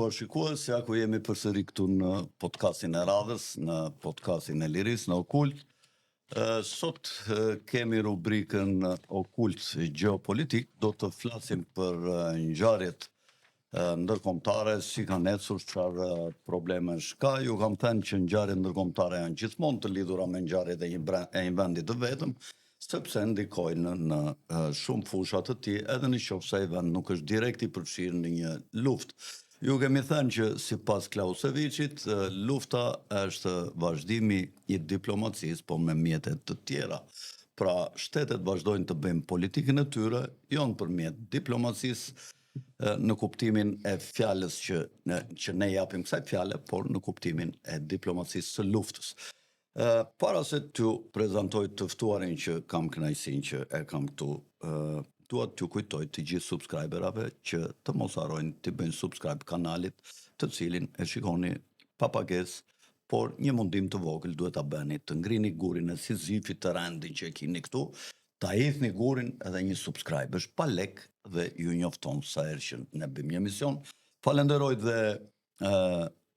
nderuar shikues, ja ku jemi përsëri këtu në podcastin e radhës, në podcastin e Liris, në Okult. Sot kemi rubrikën Okult Gjeopolitik, do të flasim për ngjarjet ndërkombëtare, si kanë ecur, çfarë problemesh ka. Ju kam thënë që ngjarjet ndërkombëtare janë gjithmonë të lidhura me ngjarjet e një vendi të vetëm, sepse ndikojnë në shumë fusha të tij, edhe në qoftë se ai vend nuk është direkt i përfshirë në një luftë. Ju kemi thënë që sipas Clausewicit, lufta është vazhdimi i diplomacisë, po me mjete të tjera. Pra, shtetet vazhdojnë të bëjnë politikën e tyre, jo nëpërmjet diplomacisë në kuptimin e fjalës që ne japim kësaj fjale, por në kuptimin e diplomacisë së luftës. Para se t'ju prezantoj të ftuarin që kam kënaqësinë që e kam këtu, dua t'ju kujtoj të gjithë subscriberave që të mos harrojnë të bëjnë subscribe kanalit, të cilin e shikoni pa pagesë, por një mundim të vogël duhet ta bëni, të ngrini gurin e Sizifit të rendin që e keni këtu, ta hidhni gurin edhe një subscribe, është pa lek dhe ju njofton sa herë që ne bëjmë një emision. Falenderoj dhe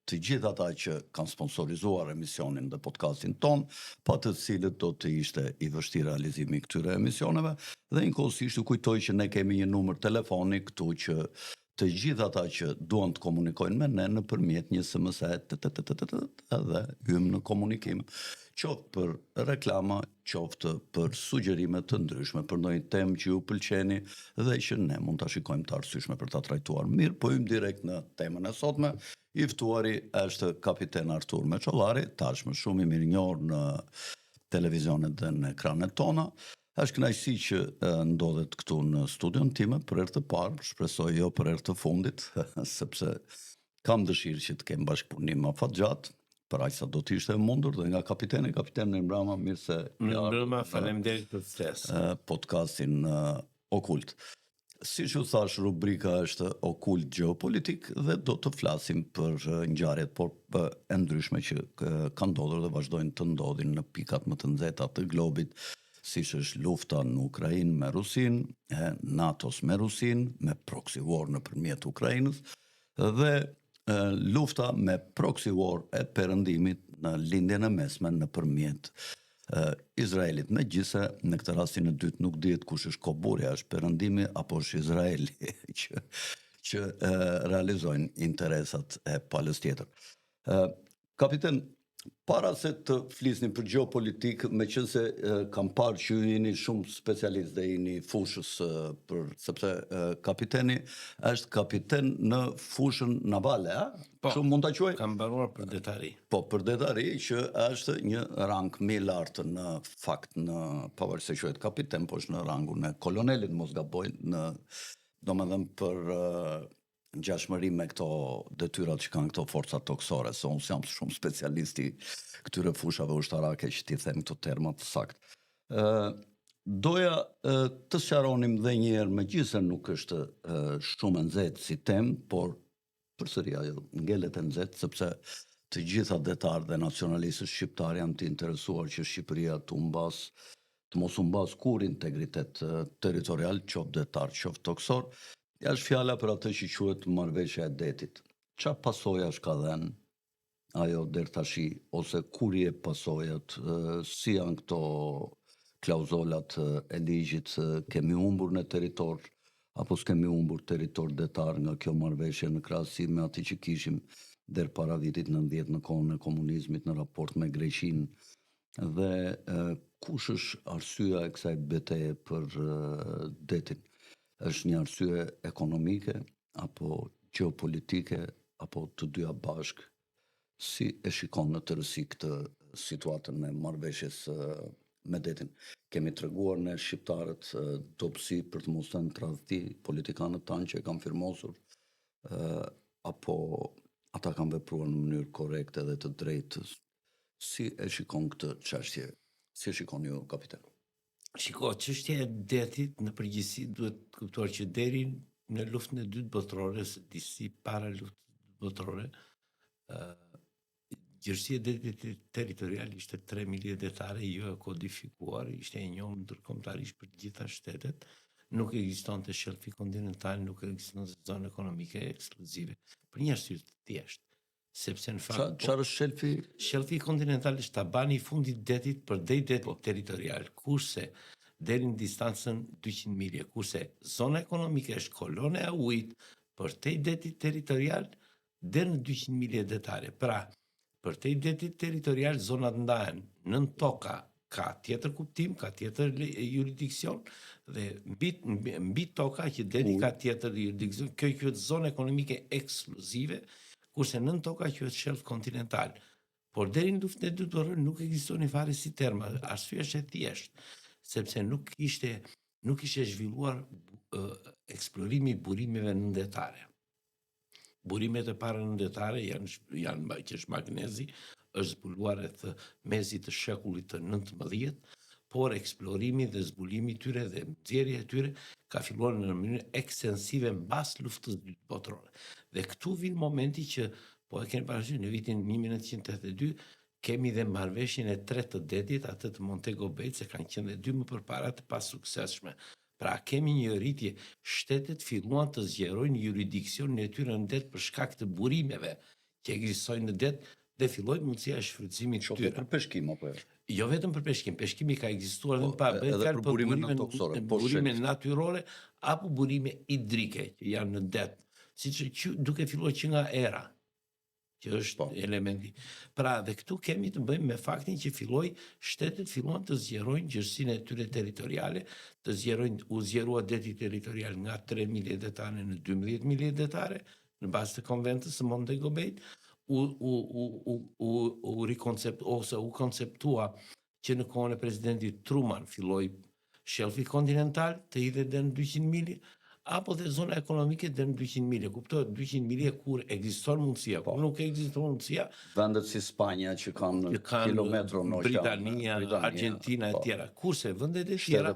të gjithë ata që kanë sponsorizuar emisionin dhe podcastin ton, pa të cilët do të ishte i vështirë realizimi i këtyre emisioneve, dhe njëkohësisht ju kujtoj që ne kemi një numër telefoni këtu që të gjithë ata që duan të komunikojnë me ne nëpërmjet një SMS edhe hymë në komunikim, qoftë për reklama, qoftë për sugjerime të ndryshme, për ndonjë temë që ju pëlqeni dhe që ne mund ta shikojmë të arsyeshme për ta trajtuar. Mirë, po hym direkt në temën e sotme. I ftuari është kapiten Artur Meçollari, tashmë shumë i mirënjohur në televizionet dhe në ekranet tona. Është kënaqësi që ndodhet këtu në studion time për herë të parë, shpresoj jo për herë të fundit, sepse kam dëshirë që të kem bashkëpunim afatgjatë, për aq sa do të ishte mundur, dhe nga kapiteni Mbrama, mirë se Mbrama, faleminderit për ftesën. Podcastin Okult. Siç u thash, rubrika është Okult Gjeopolitik dhe do të flasim për ngjarjet e ndryshme që kanë ndodhur dhe vazhdojnë të ndodhin në pikat më të nxehta të globit, siç është lufta në Ukrainë me Rusinë, NATO-s me Rusinë, me proxy war nëpërmjet Ukrainës, dhe lufta me proxy war e perëndimit në lindjen e mesme nëpërmjet Izraelit. Megjithse në këtë rastin e dytë nuk dihet kush është koburja, është perëndimi apo është Izraeli që realizojnë interesat e palës tjetër. Kapiten, para se të flisni për gjeopolitik, meqense kam parë që ju jeni shumë specialist dhe jeni fushës, sepse kapiteni është kapiten në fushën navale, a? Po, shumë mund ta quaj? Kam mbaruar për detari. Po, për detari, që është një rang më i lartë në fakt, në pavarësisht se quhet kapiten, po është në rangun e kolonelit, mos gaboj, domethënë për ngjashmëri me këto detyrat që kanë këto forcat toksore, se unë jam shumë specialisti këtyre fushave ushtarake që ti them këto terma të saktë. Doja të sqaronim dhe një herë, megjithëse nuk është shumë e nxehtë si temë, por përsëri ajo ngelet e nxehtë, sepse të gjitha detarët dhe nacionalistët shqiptar janë të interesuar që Shqipëria të mos u mbas kur integritet territorial, qoftë detar, qoftë toksor. Ja është fjala për atë që quhet marrëveshja e detit. Çfarë pasojash ka dhënë ajo deri tashi, ose kur je pasojat, si janë këto klauzolat e ligjit, kemi humbur në territor apo s'kemi humbur territor detar nga kjo marrëveshje në krahasim me atë që kishim deri para vitit 90 në kohën e komunizmit në raport me Greqinë, dhe kush është arsyeja e kësaj betejë për detin? Është një arsye ekonomike, apo gjeopolitike, apo të dyja bashk? Si e shikon në tërësi këtë situatën e marrëveshjes me detin? Kemi treguar ne shqiptarët dobësi për të mos thënë tradhti politikanët tanë që e kanë firmosur, apo ata kanë vepruar në mënyrë korrekte dhe të drejtë? Si e shikon këtë çështje? Si e shikon ju, kapiten? Shiko, çështja e detit në përgjithësi duhet kuptuar që deri në luftën e dytë botërore, disi para luftës botërore, gjerësia e detit territorial ishte 3 milje detare, jo e kodifikuar, ishte e njohur ndërkombëtarisht për të gjitha shtetet, nuk ekziston të shelfi kontinental, nuk ekziston të zonë ekonomike ekskluzive. Për një arsye të thjeshtë. Sepse në fakt Çfarë është shelfi? shelfi kontinental është tabani i fundit detit përdej detit territorial, kurse deri në distancën 200 milje, kurse zona ekonomike është kolona e ujit përtej detit territorial deri në 200 milje detare. Pra, përtej detit territorial zonat ndahen nën toka, ka tjetër kuptim, ka tjetër jurisdiksion dhe mbi toka që deti ka tjetër jurisdiksion, kjo quhet zonë ekonomike ekskluzive, kurse nën toka quhet shelf kontinental. Por deri në luftën e dytë botërore nuk ekzistoni fare si terma. Arsyeja është e thjeshtë, sepse nuk ishte zhvilluar eksplorimi i burimeve nëndetare. Burimet e para nëndetare janë që është magnezi, është zbuluar rreth mezit të shekullit të 19, por eksplorimi dhe zbulimi i tyre dhe nxjerrja e tyre ka filluar në mënyrë ekstensive mbas luftës së dytë botërore. Dhe këtu vjen momenti që po e keni parasysh në vitin 1982 kemi dhe marrëveshjen e tretë të detit, atë të Montego Bay, se kanë qenë dhe dy më përpara të pasuksesshme. Pra kemi një rritje, shtetet filluan të zgjerojnë jurisdiksionin e tyre në det për shkak të burimeve që ekzistojnë në det dhe filloi mundësia e shfrytëzimit të tyre. Për peshkim apo jo? Jo vetëm për peshkim, peshkimi ka ekzistuar dhe pa bëhet fjalë për burime natyrore apo burime hidrike që janë në det, siç duke filluar që nga era, që është elementi. Pra, dhe këtu kemi të bëjmë me faktin që shtetet filluan të zgjerojnë gjërsinë e tyre territoriale, u zgjerua deti territorial nga 3 milje detare në 12 milje detare, në bazë të konventës së Montego Bay, u konceptua që në kohën e presidentit Truman filloi shelfi kontinental të hidhet deri në 200 milje, apo dhe zona ekonomike deri në 200 milje. Kuptohet 200 milje kur ekziston mundësia, kur nuk ekziston mundësia. Vendet si Spanja që kanë kilometra në oqean, Britania, Argentina e tjera, kurse vendet e tjera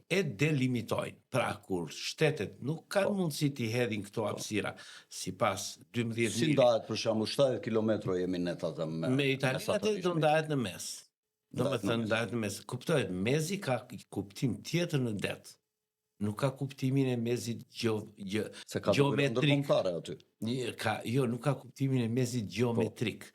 e delimitojnë. Pra kur shtetet nuk kanë mundësi të hedhin këto hapësira sipas 12 milje. Si ndahet për shembull 70 kilometra jemi ne atë me Italinë atë do ndahet në mes. Domethënë ndahet në mes. Kuptohet, mezi ka kuptim tjetër në det. Nuk ka kuptimin e mezit geometrik. Nuk ka kuptimin e mezit geometrik.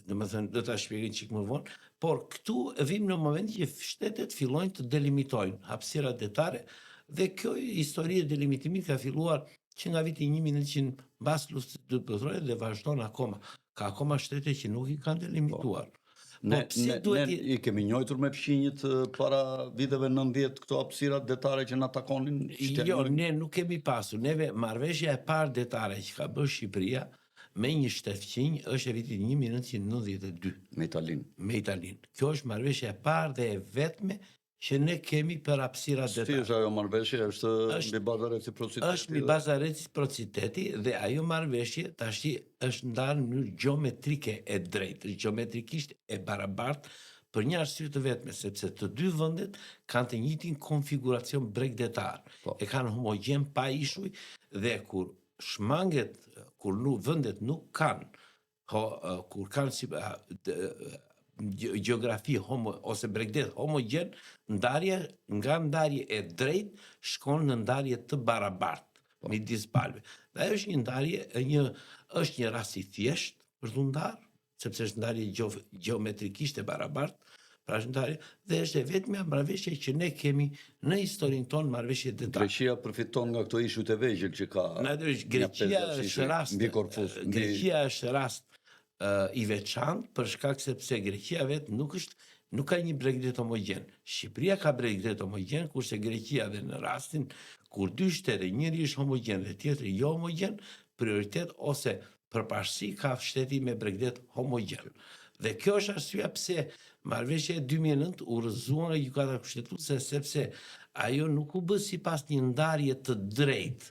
Domethënë, do ta shpjegoj çik më vonë, por këtu vim në momentin që shtetet fillojnë të delimitojnë hapësirat detare dhe kjo histori e delimitimit ka filluar që nga viti 1900 mbas luftës së dytë botërore dhe vazhdon akoma. Ka akoma shtete që nuk i kanë delimituar. Ne i kemi njojtur me fshinjit para viteve 90 këto hapësirat detare që na takonin? Jo, ne nuk kemi pasur. Neve marrëveshja e parë detare që ka bërë Shqipëria me një shtet fqinj është e vitit 1992. Me Italinë. Kjo është marrëveshja e parë dhe e vetme që ne kemi për hapësirat detare. Si është ajo marrëveshje? Është mbi bazë reciprociteti? Është mbi bazë reciprociteti dhe ajo marrëveshje tash është ndarë në mënyrë geometrike e drejtë, geometrikisht e barabartë për një arsye të vetme, sepse të dy vendet kanë të njëjtin konfiguracion bregdetar. E kanë homogjen pa ishuj dhe kur shmanget, kur vendet nuk kanë, kur kanë gjeografi ose bregdet homogen, nga ndarje e drejt shkon në ndarje të barabartë midis palëve. Dhe ajo është një ndarje, është një rast i thjesht për të ndarë, sepse është ndarje geometrikisht e barabartë, pra është ndarje, dhe është e vetmja marrëveshje që ne kemi në historinë tonë marrëveshje detare. Greqia përfiton nga këto ishujt e vegjël që ka. Greqia është rast i veçantë për shkak sepse Greqia vetë nuk ka një bregdet homogjen. Shqipëria ka bregdet homogjen, kurse Greqia dhe në rastin kur dy shtete, njëri është homogjen dhe tjetri jo homogjen, prioritet ose përparësi ka shteti me bregdet homogjen. Dhe kjo është arsyeja pse marrëveshja e 2009 u rrëzua nga gjykata kushtetuese sepse ajo nuk u bë sipas një ndarje të drejtë.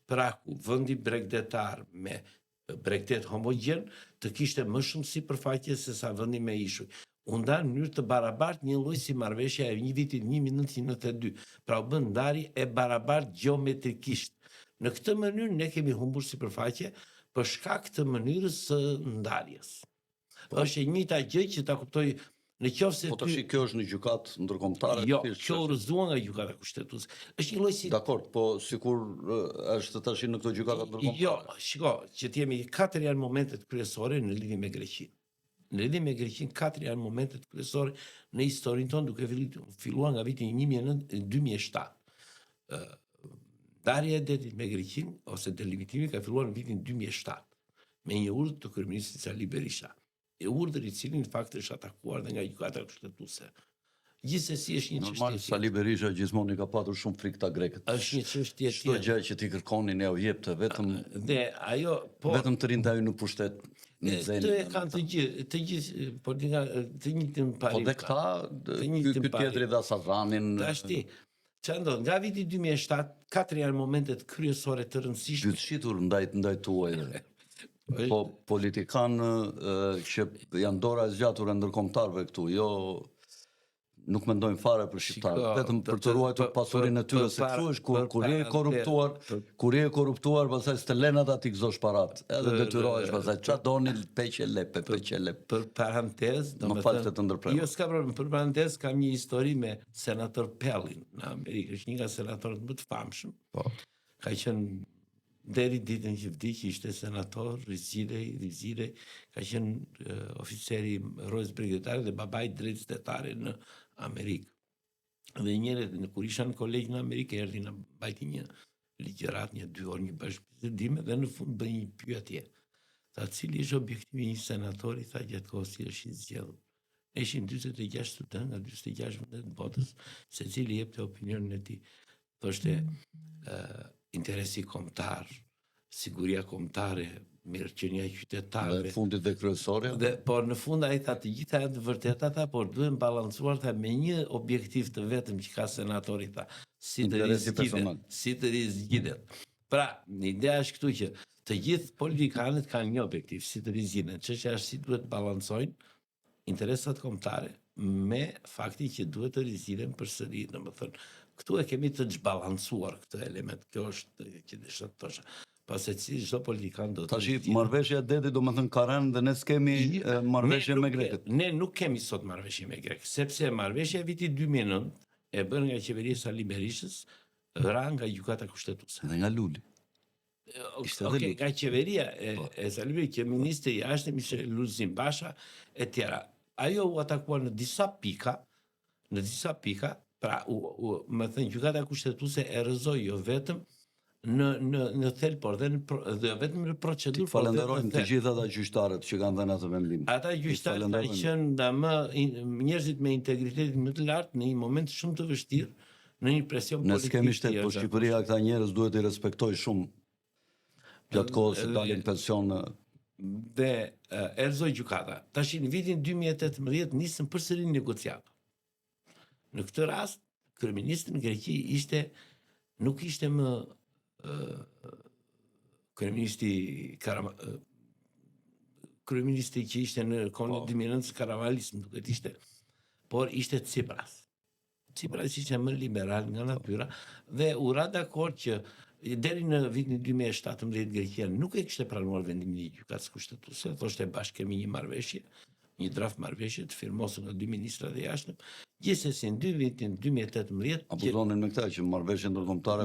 Pra ku vendi bregdetar me bregdet homogjen të kishte më shumë sipërfaqe se sa vendi me ishuj. U ndarë në mënyrë të barabartë një lloj si marrëveshja e një vitit 1992. Pra u bën ndarje e barabartë geometrikisht. Në këtë mënyrë ne kemi humbur sipërfaqe për shkak të mënyrës së ndarjes. Është e njëjta gjë që ta kuptoj Në qoftë se Po tash kjo është në gjykatë ndërkombëtare. jo, që urëzuar nga gjykata kushtetuese. Është një lloj si Dakor, po sikur është tash në këto gjykata ndërkombëtare. jo, shiko, që të jemi katër janë momentet kryesore në lidhje me Greqinë. Në lidhje me Greqinë, katër janë momentet kryesore në historinë tonë, duke filluar nga viti 2007. Ndarja e detit me Greqinë ose delimitimi ka filluar në vitin 2007 me një urdhër të kryeministit Sali Berisha. E urdhër i cili në fakt është atakuar dhe nga gjykata kushtetuese. Gjithsesi është një Normal, çështje. Sali Berisha gjithmonë ka patur shumë frikë ta grekët. Është një çështje Çdo tjetër. gjë që ti kërkonin e u jepte vetëm Dhe ajo po vetëm të rinë në pushtet në të zenin. e kanë të gjithë politika të njëjtin Po parim. dhe këta, ky tjetri dhe Savanin, Tash ti, çfarë ndodh? Nga viti 2007, katër janë momentet kryesore të rëndësishme. dytëshitur ndaj tuaj. Po politikanë që janë dora e zgjatur e ndërkombëtarëve këtu, jo nuk mendojnë fare për shqiptarët, vetëm për të ruajtur pasurinë e tyre, se kështu është kur je i korruptuar, pastaj stelenat aty gëzosh parat. Edhe detyrohesh pastaj çfarë doni peqe lepe. Për parantezë, Më fal se të ndërprem. Jo, s'ka problem, për parantezë kam një histori me senator Pellin në Amerikë, është një nga senatorët më të famshëm. Po. Ka qenë deri ditën që vdiq, ishte senator, rizidej, ka qenë oficeri rrojës brigjetare dhe babai i drejtë shtetare në Amerikë. Dhe njëherë kur isha në kolegj në Amerikë, erdhi na bajti një ligjërat, 2 orë, një bashkëbisedime dhe në fund bëi një pyetje. Tha, cili është objektivi i një senatori, tha, gjatë kohës që është i zgjedhur. Ne ishim 46 studentë nga 46 vendet të botës, secili jepte opinionin e tij. Thoshte interesi kombëtar, siguria kombëtare, mirëqenia e qytetarëve. Dhe fundit dhe kryesorja. Por në fund ai tha të gjitha janë të vërteta, tha, por duhen balancuar tha me një objektiv të vetëm që ka senatori, tha, si të rizgjidet. Pra, ideja është këtu që të gjithë politikanët kanë një objektiv, si të rizgjiden. Çështja është si duhet balancojnë interesat kombëtare me fakti që duhet të rizgjiden përsëri, domethënë, këtu e kemi të zbalancuar këtë element. Kjo është që desha të thosha. Pasi çdo politikan do të Tash marrëveshja e detit domethënë ka rënë dhe ne s'kemi marrëveshje me grekët. Ne nuk kemi sot marrëveshje me grekët, sepse marrëveshja e vitit 2009 e bën nga qeveria e Sali Berishës, ra nga gjykata kushtetuese. Dhe nga Luli. Okej, nga qeveria e Sali Berishës, që ministri i jashtëm ishte Lulzim Basha e tjera. Ajo u atakuar në disa pika, pra më thënë gjykata kushtetuese e rrëzoi jo vetëm në thel, por dhe vetëm në procedurë. Falenderojmë të gjithë ata gjyqtarët që kanë dhënë atë vendim. Ata gjyqtarët kanë qenë njerëzit me integritetin më të lartë në një moment shumë të vështirë, në një presion politik. Ne s'kemi shtet, po Shqipëria këta njerëz duhet i respektoj shumë gjatë kohës që dalin pension. Dhe erëzoi gjykata. Tash në vitin 2018 nisën përsëri negociata. Në këtë rast, kryeministri në Greqi nuk ishte më kryeministri që ishte në kohën e 2009 Karavalis, më duket ishte, por ishte Tsipras. Tsipras ishte më liberal nga natyra dhe u ra dakord që deri në vitin 2017 Greqia nuk e kishte pranuar vendimin e gjykatës kushtetuese, thoshte bashkë kemi një marrëveshje, një draft marrëveshje të firmosur nga 2 ministrat e jashtëm. Gjithsesi në vitin 2018 abuzonin me këtë që marrëveshja ndërkombëtare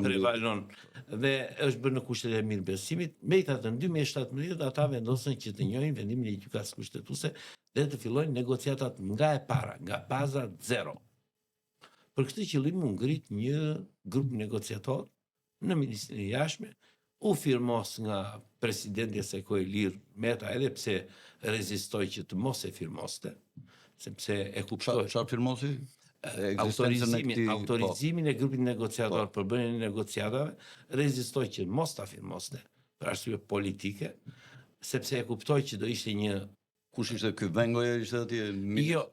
prevalon dhe është bërë në kushtet e mirëbesimit. Megjithatë në 2017 ata vendosën që të njohin vendimin e gjykatës kushtetuese dhe të fillojnë negociatat nga e para, nga baza zero. Për këtë qëllim u ngrit një grup negociator në Ministrinë e Jashtme, u firmos nga presidenti së kohë Ilir Meta, edhe pse rezistoi që të mos e firmoste, sepse e kuptoi. Çfarë firmosi? Autorizimin e grupit negociator për bërjen e negociatave, rezistoi që mos ta firmoste, për arsye politike, sepse e kuptoi që do ishte një. Kush ishte ky Vengoja, ishte atje?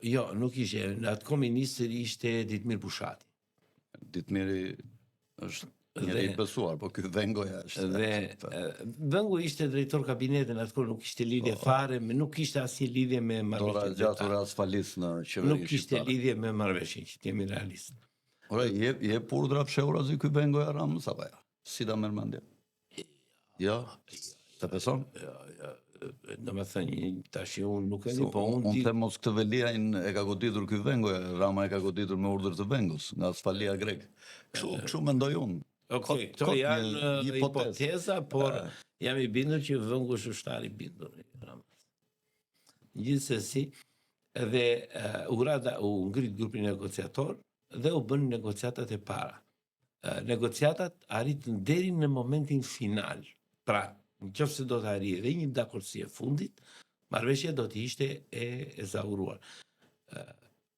Jo, nuk ishte. Atë kohë ministri ishte Ditmir Bushati. Ditmiri është njëri i besuar, po ky Vengoja është. Dhe Vengu ishte drejtor kabinetit, atë nuk kishte lidhje fare, nuk kishte asnjë lidhje me marrëveshjen. Dora gjatur asfalis në qeveri. Nuk kishte lidhje me marrëveshjen, që jemi realist. Ora, je urdhra fshehur azi ky Vengoja Ramës apo ja? Si ta merr mendje? Jo. Të beson? domethënë tash unë nuk e di, po unë Unë di them mos këtë veliajn e ka goditur ky vengo, Rama e ka goditur me urdhër të vengos, nga sfalia grek. Kështu mendoj unë. Okej, këto kot një janë hipotezë. hipoteza, por jam i bindur që vëngu është ushtar i bindur i Ramës. Gjithsesi, edhe u ngrit grupi negociator dhe u bën negociatat e para. Negociatat arritën deri në momentin final. Pra, nëse do të arrijë dhe një dakordsi e fundit, marrëveshja do të ishte e zauruar.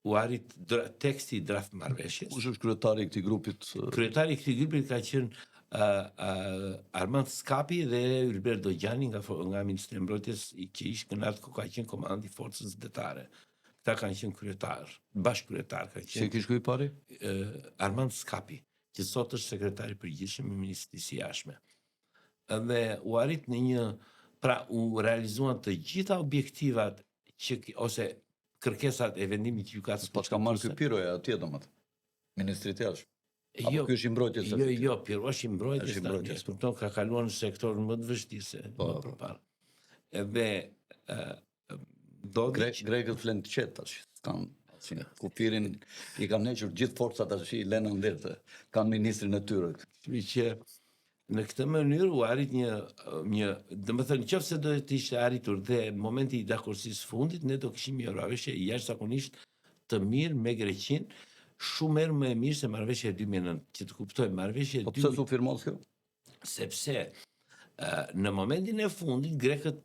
U arrit teksti i draft marrëveshjes. Kush është kryetari i këtij grupit? Kryetari i këtij grupi ka qenë Armand Skapi dhe Ylber Dogjani nga Ministri i Mbrojtjes që ishte në atë kohë ka qenë komandanti i forcës zdetare. Këta kanë qenë kryetar, bashkëkryetar ka Si qenë kish ky i pari? Armand Skapi, që sot është sekretari i përgjithshëm i Ministrisë së Jashtme. Dhe u arrit në një, pra u realizuan të gjitha objektivat ose kërkesat e vendimit të gjykatës. Po çka marr ky Piroja atje domethënë. Ministri i Jashtëm. Apo Jo, ky është i mbrojtjes? jo, Piro është i mbrojtjes. Është i mbrojtjes. Kupton, ka kaluar në sektorin më të vështirë se më përpara. Edhe Grekët flen të qetë tash. Kanë kufirin i kanë hequr gjithë forcat tash i lënë ndërtë. Kanë ministrin e tyre. Kështu që në këtë mënyrë u arrit një domethënë nëse do të ishte arritur dhe momenti i dakordsisë fundit, ne do kishim një marrëveshje jashtëzakonisht të mirë me Greqinë, shumë herë më e mirë se marrëveshja e 2009, që të kuptojmë marrëveshja e Po pse s'u firmos kjo? sepse në momentin e fundit grekët,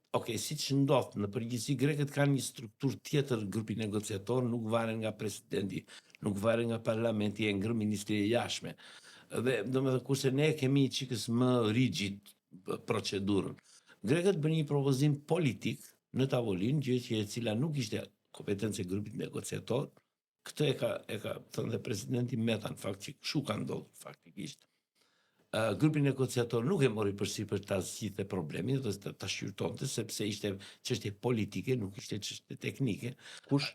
siç ndodh në përgjithësi, grekët kanë një strukturë tjetër, grupi negociator nuk varen nga presidenti, nuk varen nga parlamenti, e ngër Ministri i Jashtme. Dhe domethënë kurse ne kemi çikës më rigid procedurën. Grekët bën një propozim politik në tavolinë, gjë që e cila nuk ishte kompetencë e grupit negociator. Këtë e ka thënë dhe presidenti Meta, në fakt, që kështu ka ndodhur faktikisht. Grupi negociator nuk e mori përsipër ta zgjidhte problemin, do të ta shqyrtonte, sepse ishte çështje politike, nuk ishte çështje teknike. Kush?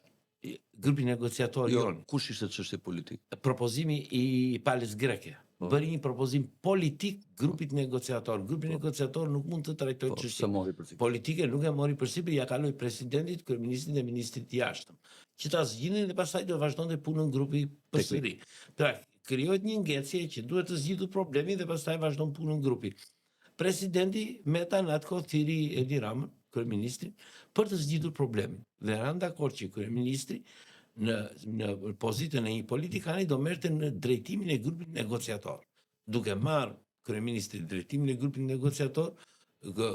Grupi negociator jon. Kush ishte çështje politike? Propozimi i palës greke. Bëri një propozim politik grupit negociator. Grupi negociator nuk mund të trajtojë çështje politike, nuk e mori përsipër, ja kaloi presidentit, kryeministrit dhe ministrit të jashtëm, që ta zgjidhnin dhe pastaj do vazhdonte punën grupi përsëri. Pra, krijohet një ngecje që duhet të zgjidhur problemi dhe pastaj vazhdon punën grupi. Presidenti Meta në atë kohë thiri Edi Ramën, kryeministrin, për të zgjidhur problemin. Dhe ranë dakord që kryeministri në pozitën e një politikani do merrte në drejtimin e grupit negociator. Duke marrë kryeministri drejtimin e grupit negociator,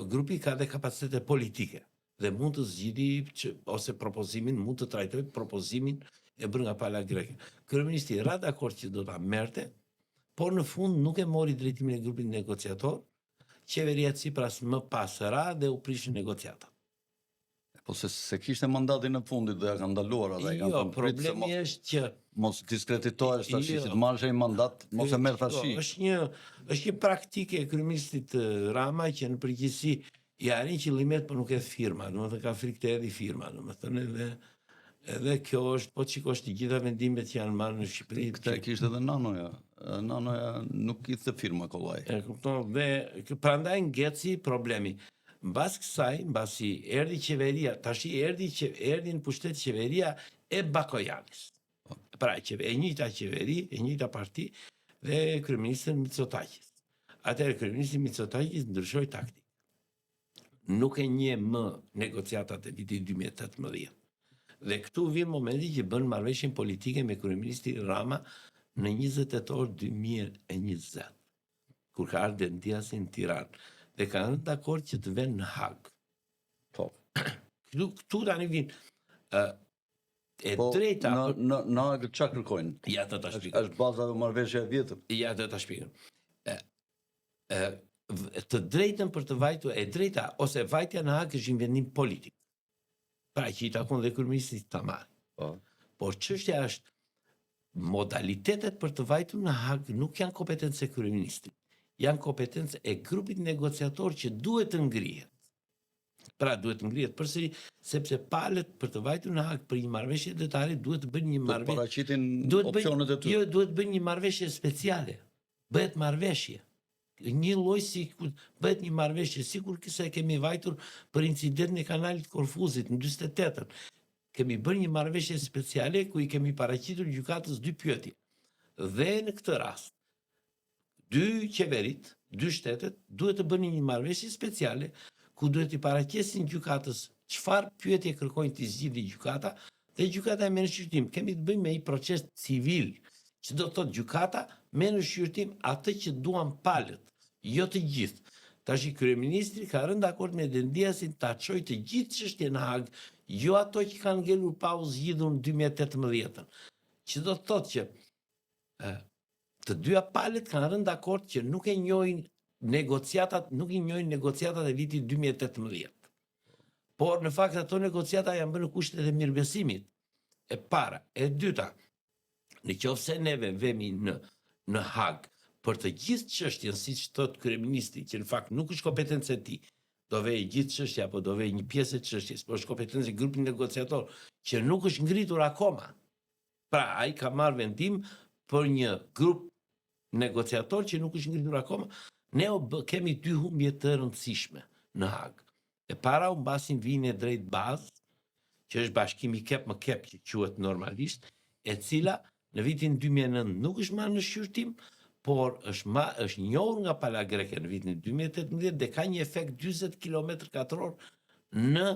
grupi ka dhe kapacitete politike dhe mund të zgjidhë ose propozimin, mund të trajtojë propozimin e bërë nga pala greke. Kryeministri ra dakord që do ta merrte, por në fund nuk e mori drejtimin e grupit negociator. Qeveria Tsipras më pas ra dhe u prishën negociatat. Po se kishte mandatin në fundit dhe ja kanë ndaluar atë. Jo, problemi është që mos diskreditohesh tash që të marrësh një mandat, mos e merr tash. Është një praktike e kryeministit Rama që në përgjithësi i arrin qëllimet, por nuk e firma, domethënë ka frikë të hedhë firma, domethënë edhe kjo është, po çikosh të gjitha vendimet që janë marrë në Shqipëri. Këtë kishte edhe Nanoja. Nanoja nuk i the firma kollaj. E kupton, dhe prandaj ngeci problemi. Mbas kësaj, mbasi erdhi qeveria, tash erdhi në pushtet qeveria e Bakojanis. Pra, e njëjta qeveri, e njëjta parti dhe kryeministri Mitsotakis. Atëherë kryeministri Mitsotakis ndryshoi taktik. Nuk e njeh më negociatat e vitit 2018. Dhe këtu vjen momenti që bën marrëveshjen politike me kryeministin Rama në 20 tetor 2020, kur ka ardhur Diasi në Tiranë. Dhe kanë rënë dakord që të venë në Hag. Po. Këtu tani vjen drejta. Në Hag çka kërkojnë? Ja të ta shpjegoj. Është baza e marrëveshjes e vjetër. Ja të ta shpjegoj. Të drejtën për të vajtur, e drejta ose vajtja në Hag është një vendim politik. Pra që i takon dhe kryeministit ta marrë. Po. Por çështja është modalitetet për të vajtur në Hag nuk janë kompetencë e kryeministit. Janë kompetencë e grupit negociator që duhet të ngrihet. Pra duhet të ngrihet përsëri, sepse palët për të vajtur në Hag për një marrëveshje detare duhet të bëjnë një marrëveshje. Paraqitin opsionet e tyre. Jo, duhet të bëjnë një marrëveshje speciale. Bëhet marrëveshje. një lloj si bëhet një marrëveshje, sikur se kemi vajtur për incidentin e kanalit Korfuzit në 48-ën. Kemi bërë një marrëveshje speciale ku i kemi paraqitur gjykatës 2 pyetje. Dhe në këtë rast, 2 qeverit, 2 shtetet duhet të bënin një marrëveshje speciale ku duhet i paraqesin gjykatës çfarë pyetje kërkojnë të zgjidhë gjykata dhe gjykata e merr në shqyrtim. Kemi të bëjmë me një proces civil, që do të thotë gjykata merr në shqyrtim atë që duan palët, jo të gjithë. Tash kryeministri ka rënë dakord me Dendiasin ta çojë të gjithë çështjen në Hag, jo ato që kanë ngelur pa u zgjidhur në 2018-ën. Që do të thotë që të dyja palët kanë rënë dakord që nuk e njohin negociatat e vitit 2018. Por në fakt ato negociata janë bërë në kushtet e mirëbesimit. E para, e dyta, në qoftë se neve vemi në Hag për të gjithë çështjen, siç thot kryeministri, që në fakt nuk është kompetencë e tij, do vej gjithë çështja apo do vej një pjesë e çështjes, por është kompetencë e grupit negociator që nuk është ngritur akoma. Pra, ai ka marrë vendim për një grup negociator që nuk është ngritur akoma. Ne kemi 2 humbje të rëndësishme në Hag. E para u mbasin vijnë e drejt bazë, që është bashkimi kep më kep që quhet normalisht, e cila në vitin 2009 nuk është marrë në shqyrtim, por është njohur nga pala greke në vitin 2018 dhe ka një efekt 40 km2 në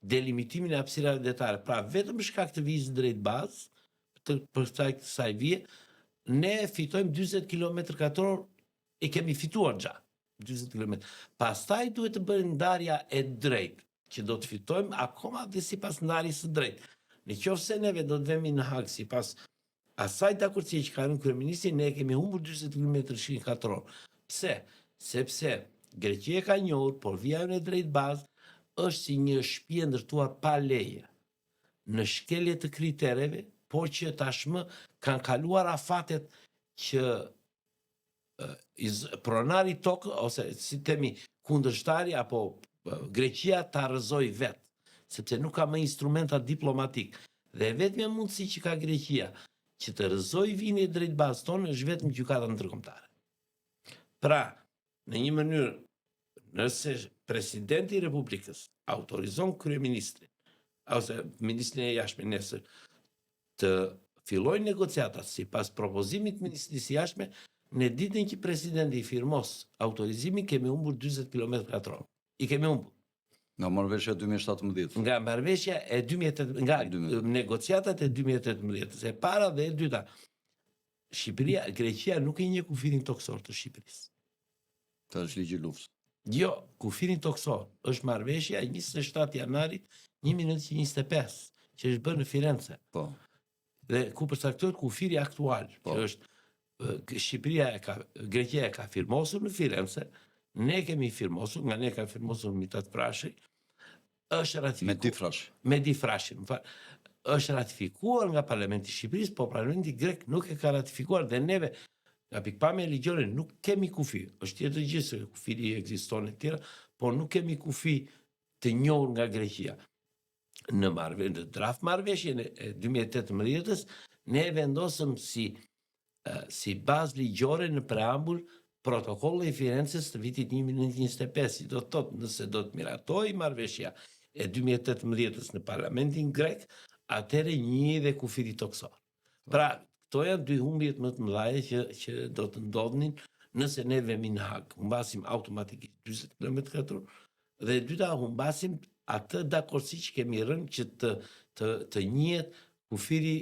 delimitimin e hapësirave detare. Pra vetëm për shkak të vijës drejt bazë, për kësaj vije, ne fitojmë 40 km2, e kemi fituar gja. 40 km. Pastaj duhet të bëjmë ndarja e drejtë, që do të fitojmë akoma dhe sipas ndarjes së drejtë. Në qoftë se neve do të vemi në Hag sipas asaj dakordësie që ka rënë kryeministri, ne kemi humbur 40 km2. Pse? Sepse Greqia ka njohur, por vija e drejt bazë është si një shtëpi e ndërtuar pa leje, në shkelje të kritereve, por që tashmë kanë kaluar afatet që pronari tokë, ose si temi kundërshtari apo Greqia ta rrëzoj vetë, sepse nuk ka më instrumenta diplomatik. Dhe vetëm mundësi që ka Greqia që të rrëzoj vini e drejt bazë tonë është vetëm gjykata ndërkombëtare. Pra, në një mënyrë, nëse presidenti i Republikës autorizon kryeministrin, ose ministrin e jashtme nesër, të fillojnë negociatat sipas propozimit të ministrisë së jashtme, në ditën që presidenti i firmos autorizimin kemi humbur 40 km2. I kemi humbur. Nga marrëveshja 2017. Nga marrëveshja e 2018, nga negociatat e 2018, e para dhe e dyta. Greqia nuk e njeh kufirin toksor të Shqipërisë. Ta është ligji i luftës. Jo, kufirin toksor është marrëveshja e 27 janarit 1925, që është bërë në Firenze. Po. Dhe ku përcaktohet kufiri aktual, që është Greqia e ka firmosur në Firenze, ne kemi firmosur, nga ne ka firmosur Mithat Frashi, është ratifikuar. Me difrashin. Është ratifikuar nga Parlamenti i Shqipërisë, por Parlamenti grek nuk e ka ratifikuar dhe neve, nga pikpamja ligjore, nuk kemi kufi. Është tjetër gjë se kufiri ekziston e tjera, por nuk kemi kufi të njohur nga Greqia. Në draft marrëveshjen e 2018-s, ne vendosëm si bazë ligjore në preambull protokolli i Firenzes të vitit 1925, do të thotë nëse do të miratoj marrëveshja e 2018-s në Parlamentin grek, atëherë njihet dhe kufiri toksor. Pra, këto janë 2 humbjet më të mëdha që do të ndodhin nëse ne vemi në Hag. Humbasim automatikisht 40 km2 dhe dyta humbasim atë dakordsi që kemi rënë që të njihet kufiri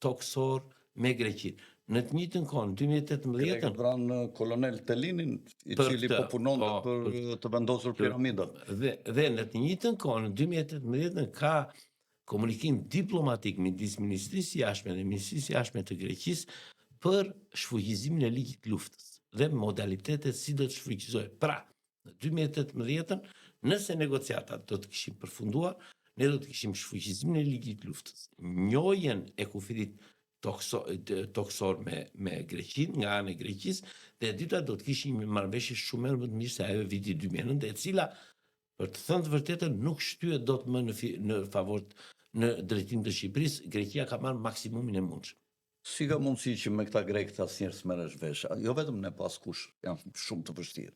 toksor me Greqinë. Në të njëjtën kohë, në 2018-ën... Grek vranë kolonel Telinin, i cili po punonte për të vendosur piramidat. Dhe në të njëjtën kohë, në 2018-ën ka komunikim diplomatik midis Ministrisë së Jashtme dhe Ministrisë së Jashtme të Greqisë për shfuqizimin e ligjit të luftës dhe modalitetet si do të shfuqizohet. Pra, në 2018-ën, nëse negociatat do të kishin përfunduar, ne do të kishim shfuqizimin e ligjit të luftës, njohjen e kufirit toksor me Greqinë, nga ana e Greqisë, dhe dyta do të kishim një marrëveshje shumë më të mirë se ajo viti 2009, e cila, për të thënë të vërtetën, nuk shtyhet dot më në favor në drejtim të Shqipërisë. Greqia ka marrë maksimumin e mundshëm. Si ka mundësi që me këta grekët asnjëherë s'merresh vesh? Jo vetëm ne pas kush, janë shumë të vështirë.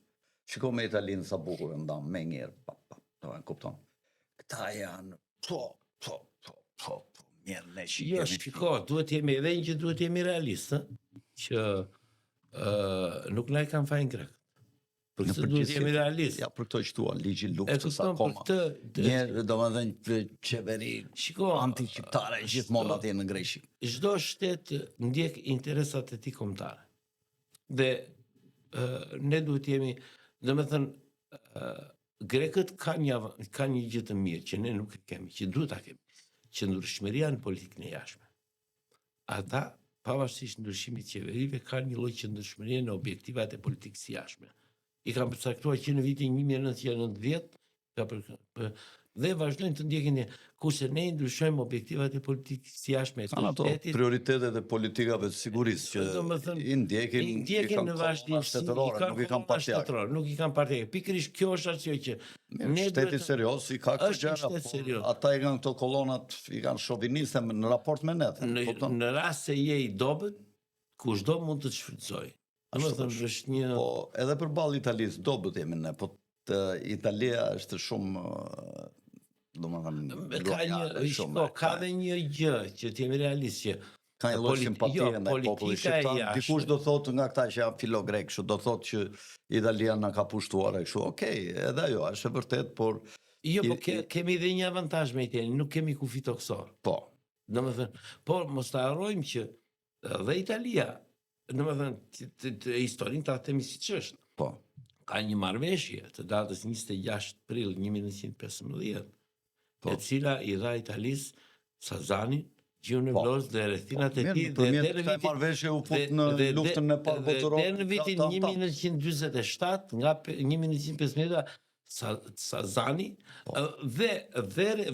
Shiko me Italinë sa bukur e ndan me njerë, kupton. Këta janë, mirë ne që Jo, shiko, duhet jemi edhe një që duhet jemi realistë, që nuk na i kanë fajin grek. Për këtë duhet jemi realistë. Ja, për këto që thua, ligji E luftës kupton, për akoma. këtë Njerë, domethënë qeveri shiko, anti-shqiptare gjithmonë atje në Greqi. çdo shtet ndjek interesat e tij kombëtare. Dhe ne duhet jemi, domethënë grekët kanë një gjë të mirë që ne nuk e kemi, që duhet ta kemi. Qëndrueshmëria në politikën e jashtme. Ata, pavarësisht ndryshimit të qeverive, kanë një lloj qëndrueshmërie në objektivat e politikës së jashtme. I kanë përcaktuar që në vitin 1990 dhe vazhdojnë të ndjekin kurse ne ndryshojmë objektivat e politikës së jashtme të Kanë ato shtetit. prioritetet e politikave të sigurisë që Domethënë, i ndjekin në vazhdimsi, nuk i kanë partijak. Nuk i kanë partijak. Pikërisht kjo është arsye që ne Shteti duhet serios i ka këtë është një gjëra, shtet serios. ata i kanë këto kolonat, i kanë shoviniste në raport me ne. në rast se je i dobët, kushdo mund të të shfrytëzojë. Domethënë është një Po, edhe përballë Italisë dobët jemi ne, po Italia është shumë domethënë ka dhe një gjë që të jemi realist që ka një lloj simpatie ndaj popullit politika e shqiptar. jashtme. Dikush do thotë nga këta që janë filogrek, kështu do thotë që Italia na ka pushtuar e kështu. Okej, edhe ajo është e vërtet, por Jo, po kemi dhe një avantazh me Italinë, nuk kemi kufi toksor. po. Domethënë, por mos ta harrojmë që dhe Italia, domethënë historinë ta themi siç është. Po. Ka një marrëveshje të datës 26 prill 1915, e cila i dha Italisë Sazanin, gjuhën e Vlorës dhe rrethinat e tij Përmjet kësaj marrëveshje u fut në luftën e parë botërore. Dhe në vitin 1947 nga 1915 Sazani dhe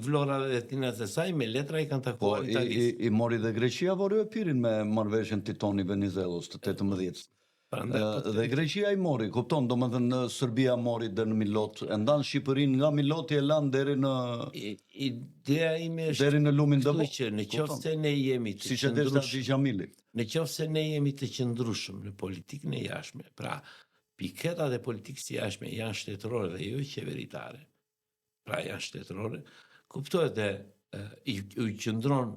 Vlora dhe rrethinat e saj me letra i kanë Po, takuar Italisë. i mori dhe Greqia vorë e pirin me marrëveshjen Titoni Venizelos të 18. Dhe Greqia i mori, kupton, domethënë Serbia mori deri në Milot, e ndan Shqipërinë nga Miloti e lan deri në Ideja ime është deri në lumin kështu dëbo. që në qoftë se ne jemi të Siç e desh Adi Xhamili. në qoftë se ne jemi të qëndrueshëm në politikën e jashtme, pra piketat e politikës së jashtme janë shtetërore dhe jo qeveritare. Pra janë shtetërore, kuptohet dhe i qëndron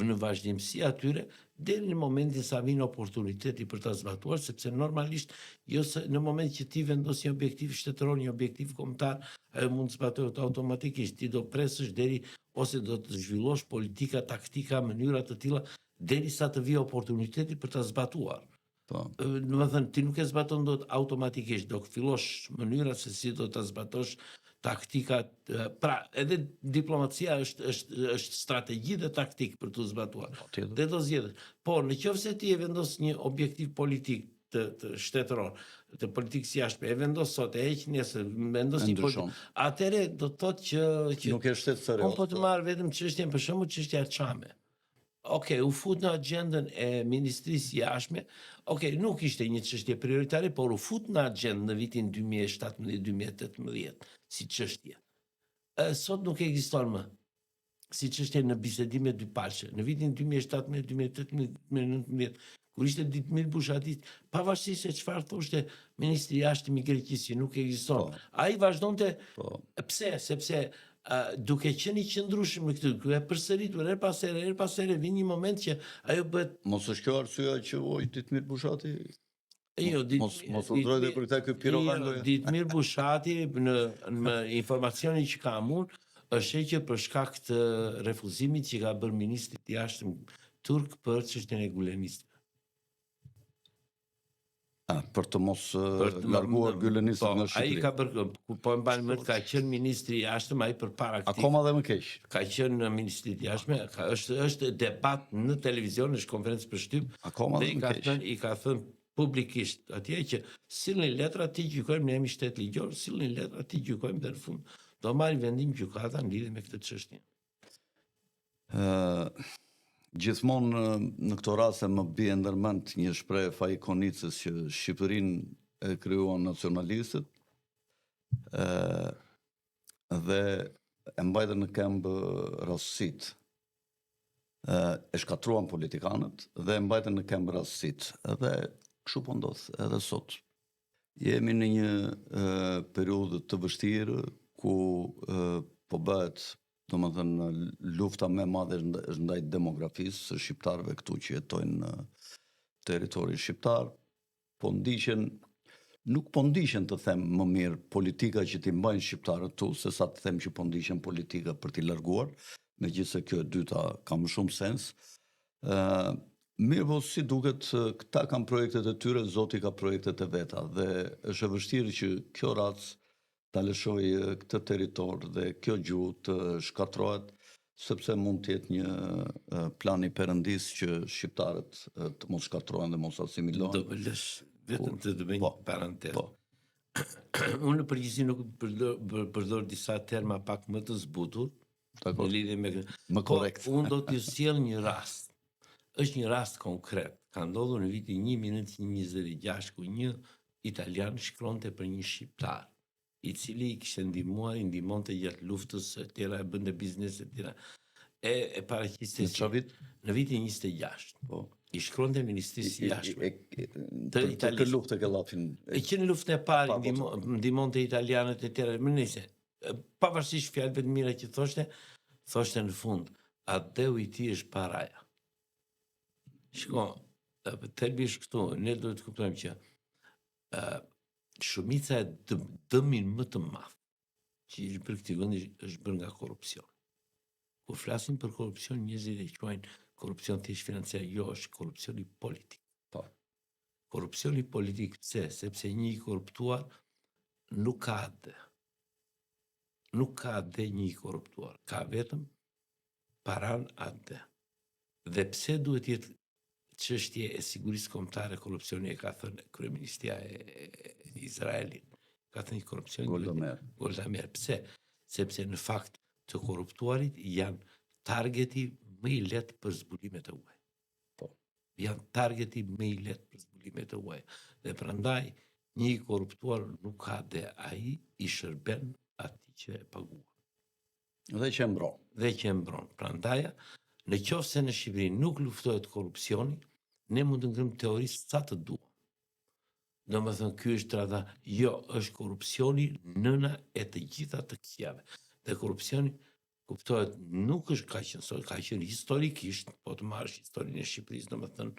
në vazhdimsi atyre deri në momentin sa vjen oportuniteti për ta zbatuar, sepse normalisht jo se në moment që ti vendos një objektiv shtetëror, një objektiv kombëtar, ajo mund të zbatohet automatikisht. Ti do presësh deri ose do të zhvillosh politika, taktika, mënyra të tilla derisa të vijë oportuniteti për ta zbatuar. Po. Domethënë ti nuk e zbaton dot automatikisht, do fillosh mënyra se si do ta zbatosh taktikat, pra edhe diplomacia është strategji dhe taktik për të zbatuar. Dhe do zgjedhësh. Por në qoftë se ti e vendos një objektiv politik të shtetëror, të politikës jashtme, e vendos sot, e heq nesër, vendos një politik. Atëherë do të thotë që Nuk e shtet serios. unë po të marr vetëm çështjen për shembull çështja e Çame. Okej, u fut në agjendën e Ministrisë Jashtme. Okej, nuk ishte një çështje prioritare, por u fut në agjendën në vitin 2017-2018 si çështje. Sot nuk ekziston më si çështje në bisedime dypalëshe. Në vitin 2017-2018, kur ishte Ditmir Bushati, pavarësisht se çfarë thoshte ministri i jashtëm i Greqisë, nuk ekziston. Ai vazhdonte. Pse? Sepse duke qenë i qëndrueshëm në këtë, duke përsëritur her pas here, vjen një moment që ajo bëhet. Mos është kjo arsyeja që Ditmir Bushati? Jo, mos u ndroi dhe për këtë ky pirokan. Ditmir Bushati në informacionin që kam unë është që për shkak të refuzimit që ka bërë ministri i jashtëm turk për çështjen e Gülenistëve. Për të mos larguar Gülenistët nga Shqipëria. Ai ka bërë, po e mbajmë mend, ka qenë ministri i jashtëm ai përpara këtij. Akoma dhe më keq. Ka qenë në Ministri i Jashtme, është debat në televizion, është konferencë për shtyp. Akoma dhe më keq. I ka thënë publikisht atje që sillni letra ti gjykojmë, ne jemi shtet ligjor, sillni letra ti gjykojmë dhe në fund do marrim vendim gjykata në lidhje me këtë çështje. Gjithmonë në këto raste më bie ndërmend një shprehje Faikonicës që Shqipërinë e krijuan nacionalistët dhe e mbajtën në këmbë rastësitë. e shkatruan politikanët dhe e mbajtën në këmbë rastësitë. Edhe kështu po ndodh edhe sot. Jemi në një periudhë të vështirë ku po bëhet, domethënë, lufta më e madhe është ndaj demografisë së shqiptarëve këtu që jetojnë në territorin shqiptar. Nuk po ndiqen të them më mirë politika që t'i mbajnë shqiptarët tu, se sa të them që po ndiqen politika për t'i larguar, megjithëse kjo e dyta ka më shumë sens. Mirë po si duket, këta kanë projektet e tyre, Zoti ka projektet e veta, dhe është e vështirë që kjo racë ta lëshoj këtë territor dhe kjo gjuhë të shkatrohet, sepse mund të jetë një plan i Perëndis që shqiptarët të mos shkatrohen dhe mos asimilohen. Do lësh vetëm të bëj një parantezë. Po. Unë në përgjithësi nuk përdor disa terma pak më të zbutur në lidhje me më korrekt. Unë do t'ju sjell një rast. Është një rast konkret. Ka ndodhur në vitin 1926 ku një italian shkronte për një shqiptar, i cili i kishte ndihmonte gjatë luftës e tjera, e bënte biznes e tjera. E paraqiste Në çfarë vit? Në vitin 26. Po. I shkronte Ministrisë së Jashtme të Italisë. Këtë luftë e kellafin. Që në luftën e parë ndihmonte italianët e tjerë, më nëse. Pavarësisht fjalëve të mira që thoshte në fund, adeu i ti është paraja. Shiko, thelbi është këtu, ne duhet të kuptojmë që shumica e dëmin më të madh që është bërë këtij vendi është bërë nga korrupsioni. Kur flasim për korrupsion, njerëzit e quajnë korrupsion thjesht financiar, jo, është korrupsioni politik. Po. Korrupsioni politik pse? Sepse një i korruptuar nuk ka ade. Nuk ka ade një i korruptuar, ka vetëm paran ade. Dhe pse duhet jetë çështje e sigurisë kombëtare korrupsioni, e ka thënë kryeministja e Izraelit. Ka thënë korrupsioni Golda Meir. Pse? Sepse në fakt të korruptuarit janë targeti më i lehtë për zbulimet e huaja. Po. Janë targeti më i lehtë për zbulimet e huaja. Dhe prandaj një i korruptuar nuk ka dhe ai i shërben atij që e paguan. Dhe që e mbron. Dhe që e mbron. Prandaj, në qoftë se në Shqipëri nuk luftohet korrupsioni, ne mund të ngrëm teorisë sa të duam. Domethënë ky është trada, jo, është korrupsioni nëna e të gjitha të këqijave. Dhe korrupsioni kuptohet nuk është ka qenë historikisht, po të marrësh historinë e Shqipërisë, domethënë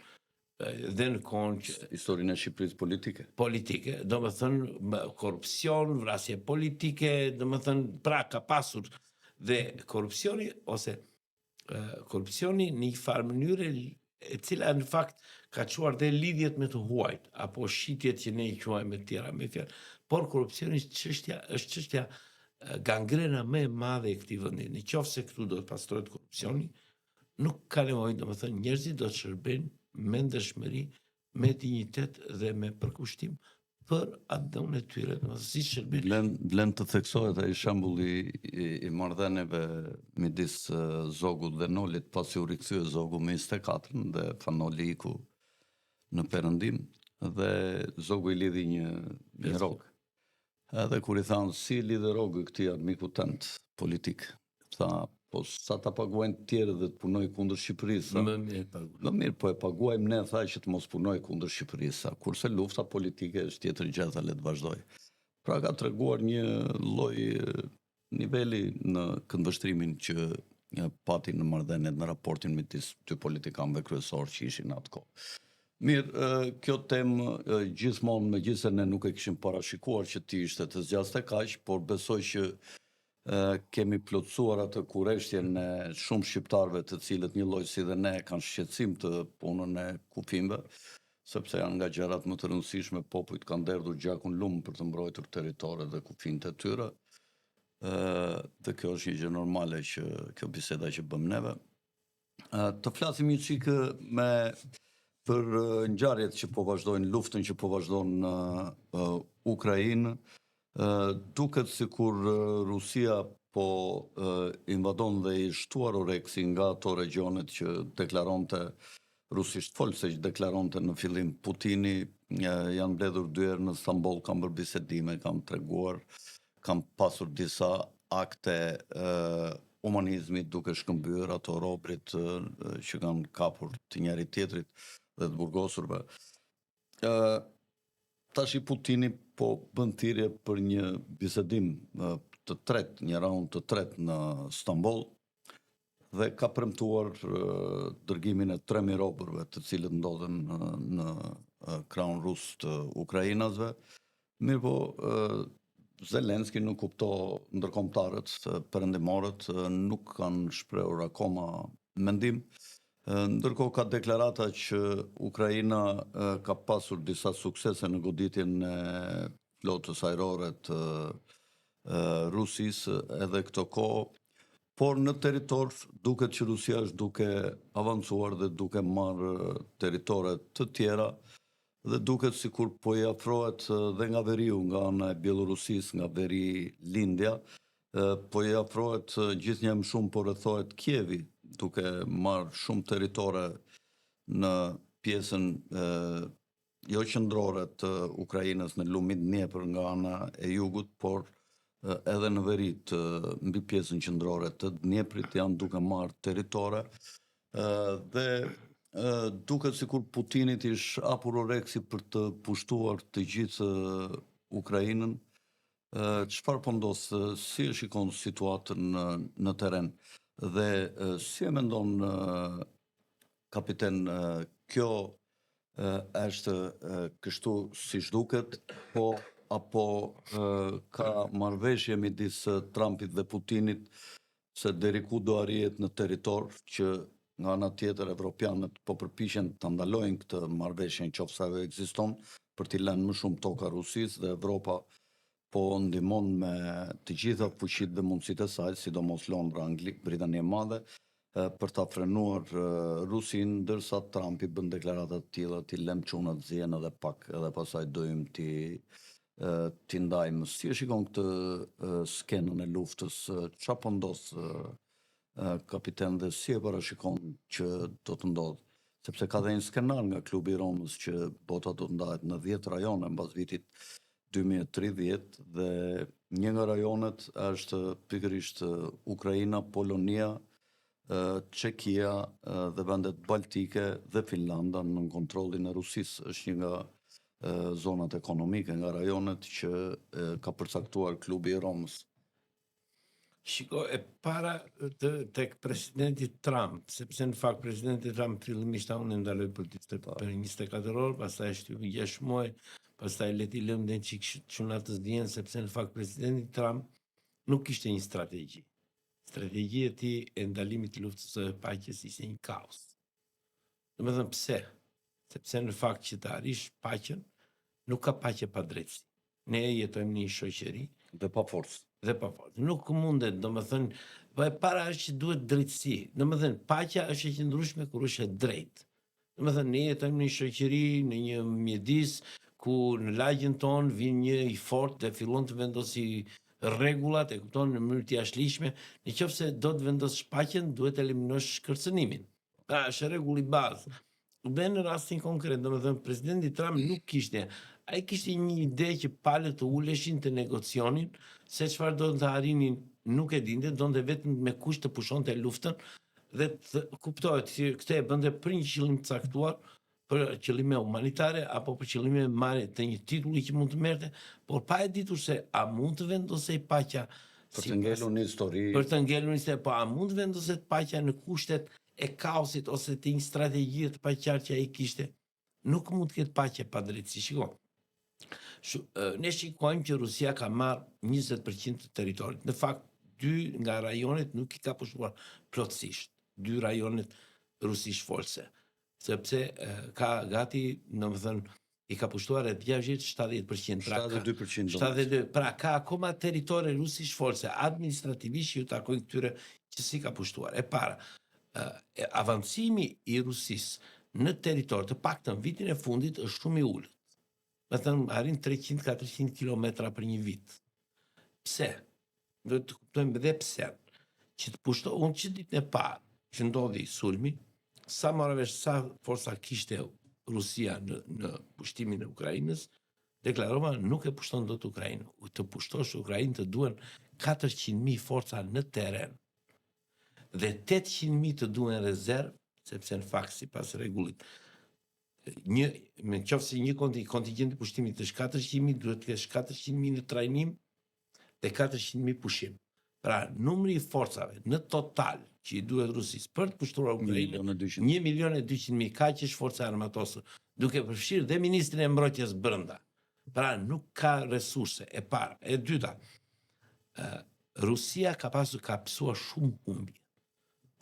dhe në kohën që historinë e Shqipërisë politike, domethënë korrupsion, vrasje politike, domethënë pra ka pasur dhe korrupsioni në një farë mënyrë e cila në fakt ka çuar dhe lidhjet me të huajt apo shitjet që ne i quajmë të tjera me fjalë, por korrupsioni është çështja gangrena më e madhe e këtij vendi. Në qoftë se këtu do të pastrohet korrupsioni, nuk ka nevojë, domethënë njerëzit do të shërbejnë me ndershmëri, me dinjitet dhe me përkushtim për atë dhënë e tyre, domethënë si shërbim. Vlen të theksohet ai shembulli i marrëdhënieve midis Zogut dhe Nolit pasi u rikthye Zogu me 24 dhe Fanoli iku në Perëndim dhe Zogu i lidhi një rrogë. Edhe kur i thanë, si lidhe rrogë këtij armiku tënd politik, tha, po sa ta paguajnë tjerë dhe të punoj kundër Shqipërisë. Më mirë paguajnë. Më mirë, po e paguajmë ne, tha, që të mos punoj kundër Shqipërisë, kurse lufta politike është tjetër gjë, le të vazhdoj. Pra ka treguar një lloj niveli në këndvështrimin që pati në marrëdhëniet në raportin midis dy politikanëve kryesorë që ishin atë kohë. Mirë, kjo temë gjithmonë, megjithëse ne nuk e kishim parashikuar që ti ishte të zgjaste kaq, por besoj që kemi plotësuar atë kurreshtjen e shumë shqiptarëve të cilët një lloj si dhe ne kanë shqetësim të punën e kufimëve, sepse janë nga gjërat më të rëndësishme, popujt kanë derdhur gjakun lumë për të mbrojtur territoret dhe kufinë e tyre. Dhe kjo është një gjë normale që kjo biseda që bëm neve. Të flasim një çik për ngjarjet që po vazhdojnë, luftën që po vazhdon në Ukrainë, duket sikur Rusia po invadon dhe i shtuar oreksi nga ato regionet që deklaronte rusisht folse që deklaronte në fillim Putini, janë mbledhur 2 herë në Stamboll, kanë bërë bisedime, kanë treguar, kanë pasur disa akte humanizmit, duke shkëmbyer ato robrit që kanë kapur të njëri tjetrit dhe të burgosurve. Tash i Putini po bën thirrje për një bisedim të tretë, një raund të tretë në Stamboll dhe ka premtuar dërgimin e 3.000 robërve të cilët ndodhen në krahun rus të ukrainasve. Mirëpo Zelenski nuk ndërkombëtarët perëndimorët nuk kanë shprehur akoma mendim. Ndërkohë ka deklarata që Ukraina ka pasur disa suksese në goditjen e flotës ajrore të Rusisë edhe këto kohë, por në territor duket që Rusia është duke avancuar dhe duke marrë territore të tjera dhe duket sikur po i afrohet dhe nga veriu, nga ana e Bielorusisë, nga veri lindja, po i afrohet gjithnjë më shumë, po rrethohet Kievi, duke marrë shumë territore në pjesën jo qendrore të Ukrainës, në lumin Dnepër nga ana e jugut, por edhe në veri mbi pjesën qendrore të Dneprit janë duke marrë territore dhe duket sikur Putinit ish hapur oreksi për të pushtuar të gjithë Ukrainën. Çfarë po ndodh, si e shikon situatën në terren dhe si e mendon kapiten, kjo është kështu siç duket, po apo ka marrëveshje midis Trumpit dhe Putinit se deri ku do arrihet në territor, që nga ana tjetër evropianët po përpiqen ta ndalojnë këtë marrëveshje nëse ajo ekziston, për t'i lënë më shumë toka Rusisë, dhe Evropa po ndihmon me të gjitha fuqitë dhe mundësitë e saj, sidomos Londra, Britania e Madhe, për ta frenuar Rusinë, ndërsa Trumpi bën deklarata të tilla, ti lëm çunat zien edhe pak, edhe pastaj dojmë ti ndajmë. Si e shikon këtë skenën e luftës? Çfarë po ndodh, kapiten, dhe si e parashikon që do të ndodh? Sepse ka dhe një skenar nga klubi i Romës që bota do të ndahet në 10 rajone mbas vitit 2030 dhe një nga rajonet është pikërisht Ukraina, Polonia, Çekia dhe vendet baltike dhe Finlanda në kontrollin e Rusisë. Është një nga zonat ekonomike, nga rajonet që ka përcaktuar klubi i Romës. Shiko, e para tek presidenti Trump, sepse në fakt presidenti Trump fillimisht unë ndaloj për 24 orë, pastaj shtypi 6 muaj, pastaj leti lëm dhe çik çunat të zdjen, sepse në fakt presidenti Trump nuk kishte një strategji. Strategjia e tij e ndalimit të luftës së paqes ishte një kaos. Domethënë pse? Sepse në fakt që të arrish paqen, nuk ka paqe pa drejtësi. Ne jetojmë në një shoqëri Dhe pa forcë. dhe pa forcë. Nuk mundet, domethënë, po e para është që duhet drejtësi. Domethënë, paqja është e qëndrueshme kur është e drejtë. Domethënë, ne jetojmë në një shoqëri, në një mjedis ku në lagjen tonë vjen një i fortë dhe fillon të vendosi rregullat, e kupton, në mënyrë të jashtëligjshme. Nëse do të vendosësh paqen, duhet eliminosh kërcënimin. Pra, është rregull i bazë. Dhe në rastin konkret, domethënë, presidenti Trump nuk kishte, ai kishte një ide që palët të uleshin të negocionin, se çfarë do të arrinin nuk e dinte, donte vetëm me kush të pushonte luftën dhe të kuptohet që këtë e bënte për një qëllim të caktuar, për qëllime humanitare apo për qëllime marrje të një titulli që mund të merrte, por pa e ditur se a mund të vendosej paqja Për të ngelur një histori. Për të ngelur një histori, po a mund të vendoset paqja në kushtet e kaosit ose të një strategjie të paqartë që ai kishte? Nuk mund të ketë paqe pa drejtësi. Shiko. Ne shikojmë që Rusia ka marrë 20% të territorit. Në fakt, 2 nga rajonet nuk i ka pushtuar plotësisht. 2 rajonet rusish folse. Sepse ka gati, domethënë, i ka pushtuar e 60-70%. 72%. 72%. Pra ka akoma territore rusish folse. Administrativisht ju takojnë këtyre që si ka pushtuar. E para, avancimi i Rusisë në territor, të paktën vitin e fundit, është shumë i ulët. Me thënë, arrin 300-400 kilometra për një vit. Pse? Do të kuptojmë dhe pse. Që të pushtohej, unë që ditën e parë që ndodhi sulmi, sa morë vesh sa forca kishte Rusia në pushtimin e Ukrainës, deklarova nuk e pushton dot Ukrainën. Të pushtosh Ukrainë të duhen 400.000 forca në terren. dhe 800.000 të duhen rezervë, sepse në fakt sipas rregullit në qoftë se një kontingjent i pushtimit është 400.000, duhet të kesh 400.000 në trajnim dhe 400.000 pushim. Pra, numri i forcave në total që i duhet Rusisë për të pushtuar Ukrainën, 1.200.000, kaq është forca armatose, duke përfshirë dhe ministrin e mbrojtjes brenda. Pra, nuk ka resurse, e para. E dyta, Rusia ka psuar shumë humbje.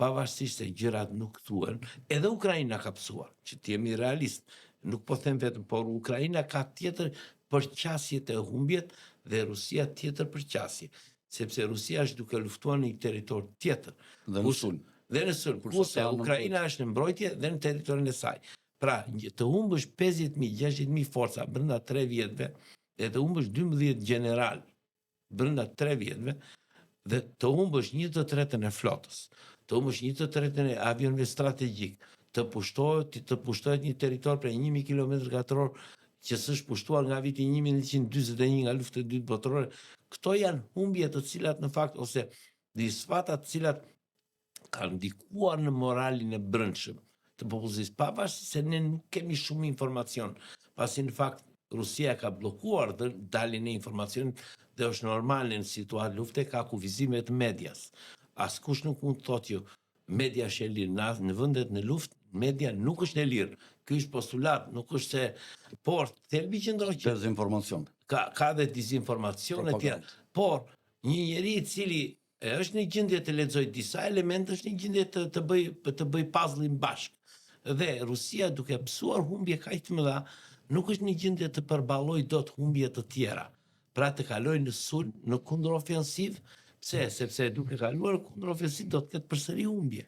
Pavarësisht se gjërat nuk thuhen, edhe Ukraina ka psuar, që të jemi realist. Nuk po them vetëm, por Ukraina ka tjetër përqasje të humbjet dhe Rusia tjetër përqasje. Sepse Rusia është duke luftuar në një territor tjetër. Dhe në sulm. Dhe në sulm. Kurse Ukraina është në mbrojtje dhe në territorin e saj. Pra, të humbësh 50.000, 60.000 forca brenda 3 vjetëve, dhe të humbësh 12 general brenda 3 vjetëve, dhe të humbësh 1/3 e flotës, të humbësh 1/3 e avionëve strategjik, të pushtohet një territor prej 1.000 km2 që s'është pushtuar nga viti 1941 nga lufta e dytë botërore. Këto janë humbje të cilat në fakt, ose disfata të cilat kanë ndikuar në moralin e brendshëm të popullsisë, pavarësisht se ne nuk kemi shumë informacion, pasi në fakt Rusia ka bllokuar daljen e informacionit dhe është normal në situatë lufte ka kufizime të medias. Askush nuk mund të thotë jo, media është e lirë, në vendet në luftë, media nuk është e lirë. Ky është postulat, nuk është se, por thelbi qëndron që Dezinformacion. Ka dhe dezinformacion e tjera. Por një njeri i cili është në gjendje të lexojë disa elemente, është në gjendje të bëj puzzle-in bashkë. Dhe Rusia duke psuar humbje kaq të mëdha, nuk është në gjendje të përballojë dot humbje të tjera. Pra të kalojë në sulm, në kundërofensiv, sepse duke kaluar kundërofensiv do të ketë përsëri humbje.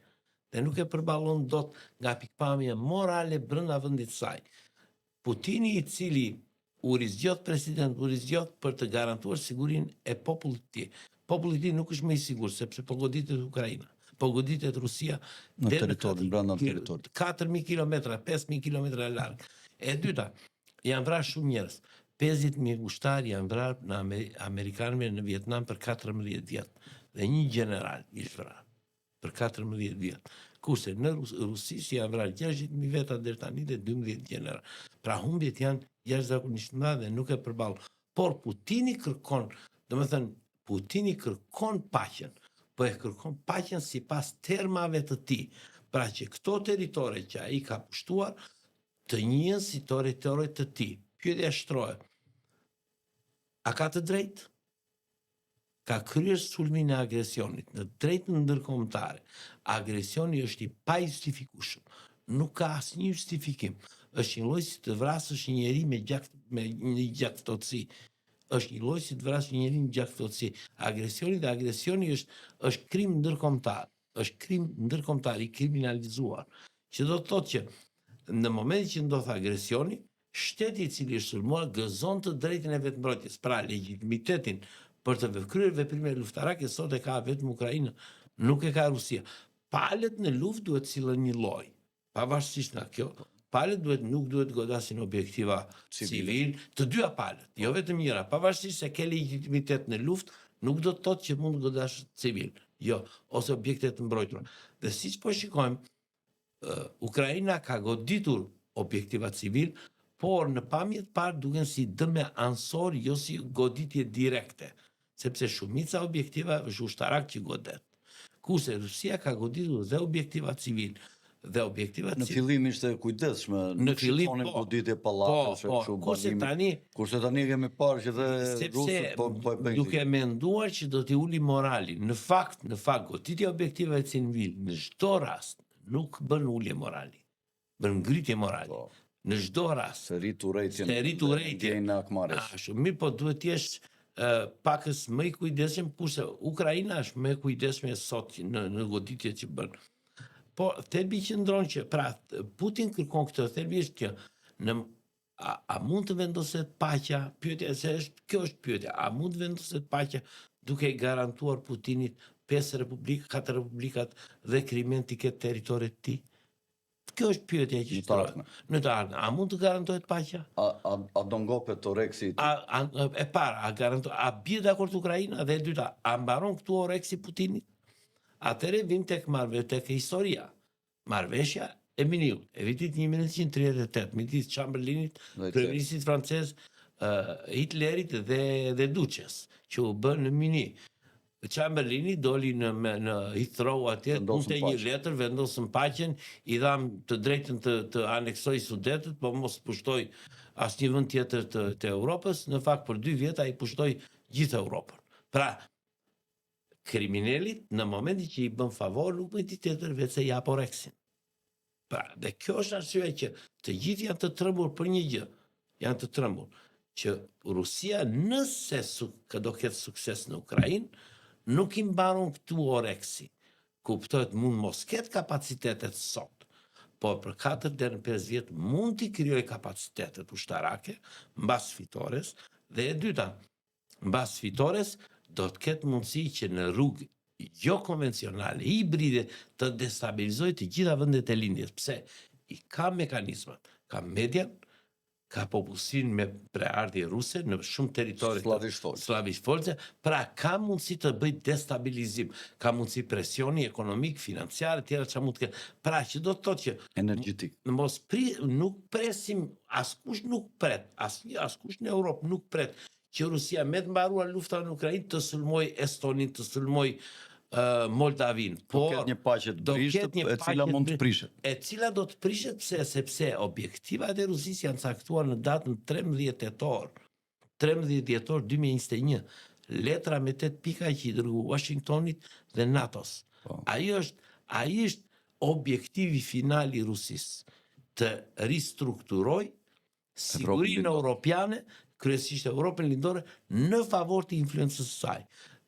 Dhe nuk e përballon dot nga pikpamja morale brenda vendit të saj. Putini i cili u rizgjodh president, u rizgjodh për të garantuar sigurinë e popullit të tij. Populli i tij nuk është më i sigurt sepse po goditet Ukraina, po goditet Rusia në territorin brenda territorit. 4.000 kilometra, 5.000 kilometra larg. E dyta, janë vrarë shumë njerëz. 50.000 ushtarë janë vrarë në amerikanëve në Vietnam për 14 vjet dhe një general ishte vrarë për 14 vjet. Kurse në Rusi janë vrarë 60.000 veta deri tani dhe 12 general. Pra humbjet janë jashtëzakonisht mëdha dhe nuk e përball. Por Putini kërkon, domethënë Putini kërkon paqen, po e kërkon paqen sipas termave të tij. Pra që këto territore që ai ka pushtuar të njihen si territore të tij. Pyetja shtrohet. A ka të drejtë? Ka kryer sulmin e agresionit në drejtën ndërkombëtare. Agresioni është i pajustifikueshëm. Nuk ka asnjë justifikim. Është një lloj si të vrasësh një njeri me një gjakftotësi. Është një lloj si të vrasësh një njeri me gjakftotësi. Agresioni është krim ndërkombëtar. Është krim ndërkombëtar i kriminalizuar. Që do të thotë që në momentin që ndodh agresioni, shteti i cili është sulmuar gëzon të drejtën e vetmbrojtjes. Pra legitimitetin për të kryer veprime luftarake sot e ka vetëm Ukraina, nuk e ka Rusia. Palët në luftë duhet sillen një lloj. Pavarësisht nga kjo, palët nuk duhet godasin objektiva civil, të dyja palët, jo vetëm njëra. Pavarësisht se ke legitimitet në luftë, nuk do të thotë që mund të godash civil. Jo, ose objekte të mbrojtura. Dhe siç po shikojmë, Ukraina ka goditur objektiva civil, por në pamje të parë duken si dëme ansor, jo si goditje direkte, sepse shumica objektiva është ushtarak që godet. Kurse Rusia ka goditur dhe objektiva civil, dhe objektiva civil. Në fillim ishte kujdesshme, në fillim goditje pallateve, kurse tani kemi parë që dhe rusët po e bëjnë. Duke menduar që do t'i uli moralin. Në fakt, goditja objektive civil në çdo rast nuk bën ulje morali, bën ngritje morali. Në çdo rast. Se rrit urrejtjen në akmarrjes. Mirë, po duhet të jesh pakës më i kujdesshëm, kurse Ukraina është më e kujdesshme sot në goditjet që bën. Po thelbi qëndron që pra Putin kërkon këtë, thelbi është që a mund të vendoset paqja? Pyetja kjo është pyetja. A mund të vendoset paqja duke i garantuar Putinit 5 republika, 4 republikat dhe Krimen të ketë territoret të tij? Kjo është pyetja që shtrohet. Në të ardhmen, a mund të garantohet paqja? A do ngopet Oreksi? E para, a bie dakord Ukraina? Dhe e dyta, a mbaron këtu Oreksi Putinit? Atëre vim tek historia. Marrëveshja e Miniut, e vitit 1938, midis Chamberlainit, kryeministit francez, Hitlerit dhe Duqes, që u bën në Mini. Chamberlaini doli në Heathrow atje, punte një letër, vendosën paqen, i dham të drejtën të aneksoj Sudetet, po mos pushtoj asnjë vend tjetër të Europës, në fakt për 2 vjet ai pushtoi gjithë Europën. Pra, kriminalit në momentin që i bën favor nuk bëjnë tjetër vetë se jap oreksin. Pra, dhe kjo është arsyeja që të gjithë janë të trembur për një gjë, janë të trembur që Rusia nëse do ketë sukses në Ukrainë, nuk i mbaron këtu oreksi. Kuptohet mund mos ketë kapacitetet sot, por për 4 deri në 5 vjet mund t'i krijojë kapacitetet ushtarake mbas fitores, dhe e dyta, mbas fitores do të ketë mundësi që në rrugë jo konvencionale, hibride, të destabilizojë të gjitha vendet e lindjes. Pse? I ka mekanizmat, ka median, ka popullsinë me preardhje ruse në shumë territore slavisht folse, pra ka mundësi të bëjë destabilizim, ka mundësi presioni ekonomik, financiar, tjera që mund të ketë. Pra që do të thotë që energjetik. Nuk presim, askush nuk pret, askush në Europë nuk pret që Rusia me të mbaruar lufta në Ukrainë të sulmoj Estonin, të sulmoj Moldavin. Do ketë një paqe të prishet, e cila mund të prishet. E cila do të prishet sepse objektivat e Rusisë janë caktuar në datën 13 tetor, 13 dhjetor 2021. Letra me 8 pika që i dërgu Washingtonit dhe NATO-s. Ai është objektivi final i Rusisë, të ristrukturoj sigurinë europiane, kryesisht Europën lindore, në favor të influencës së saj.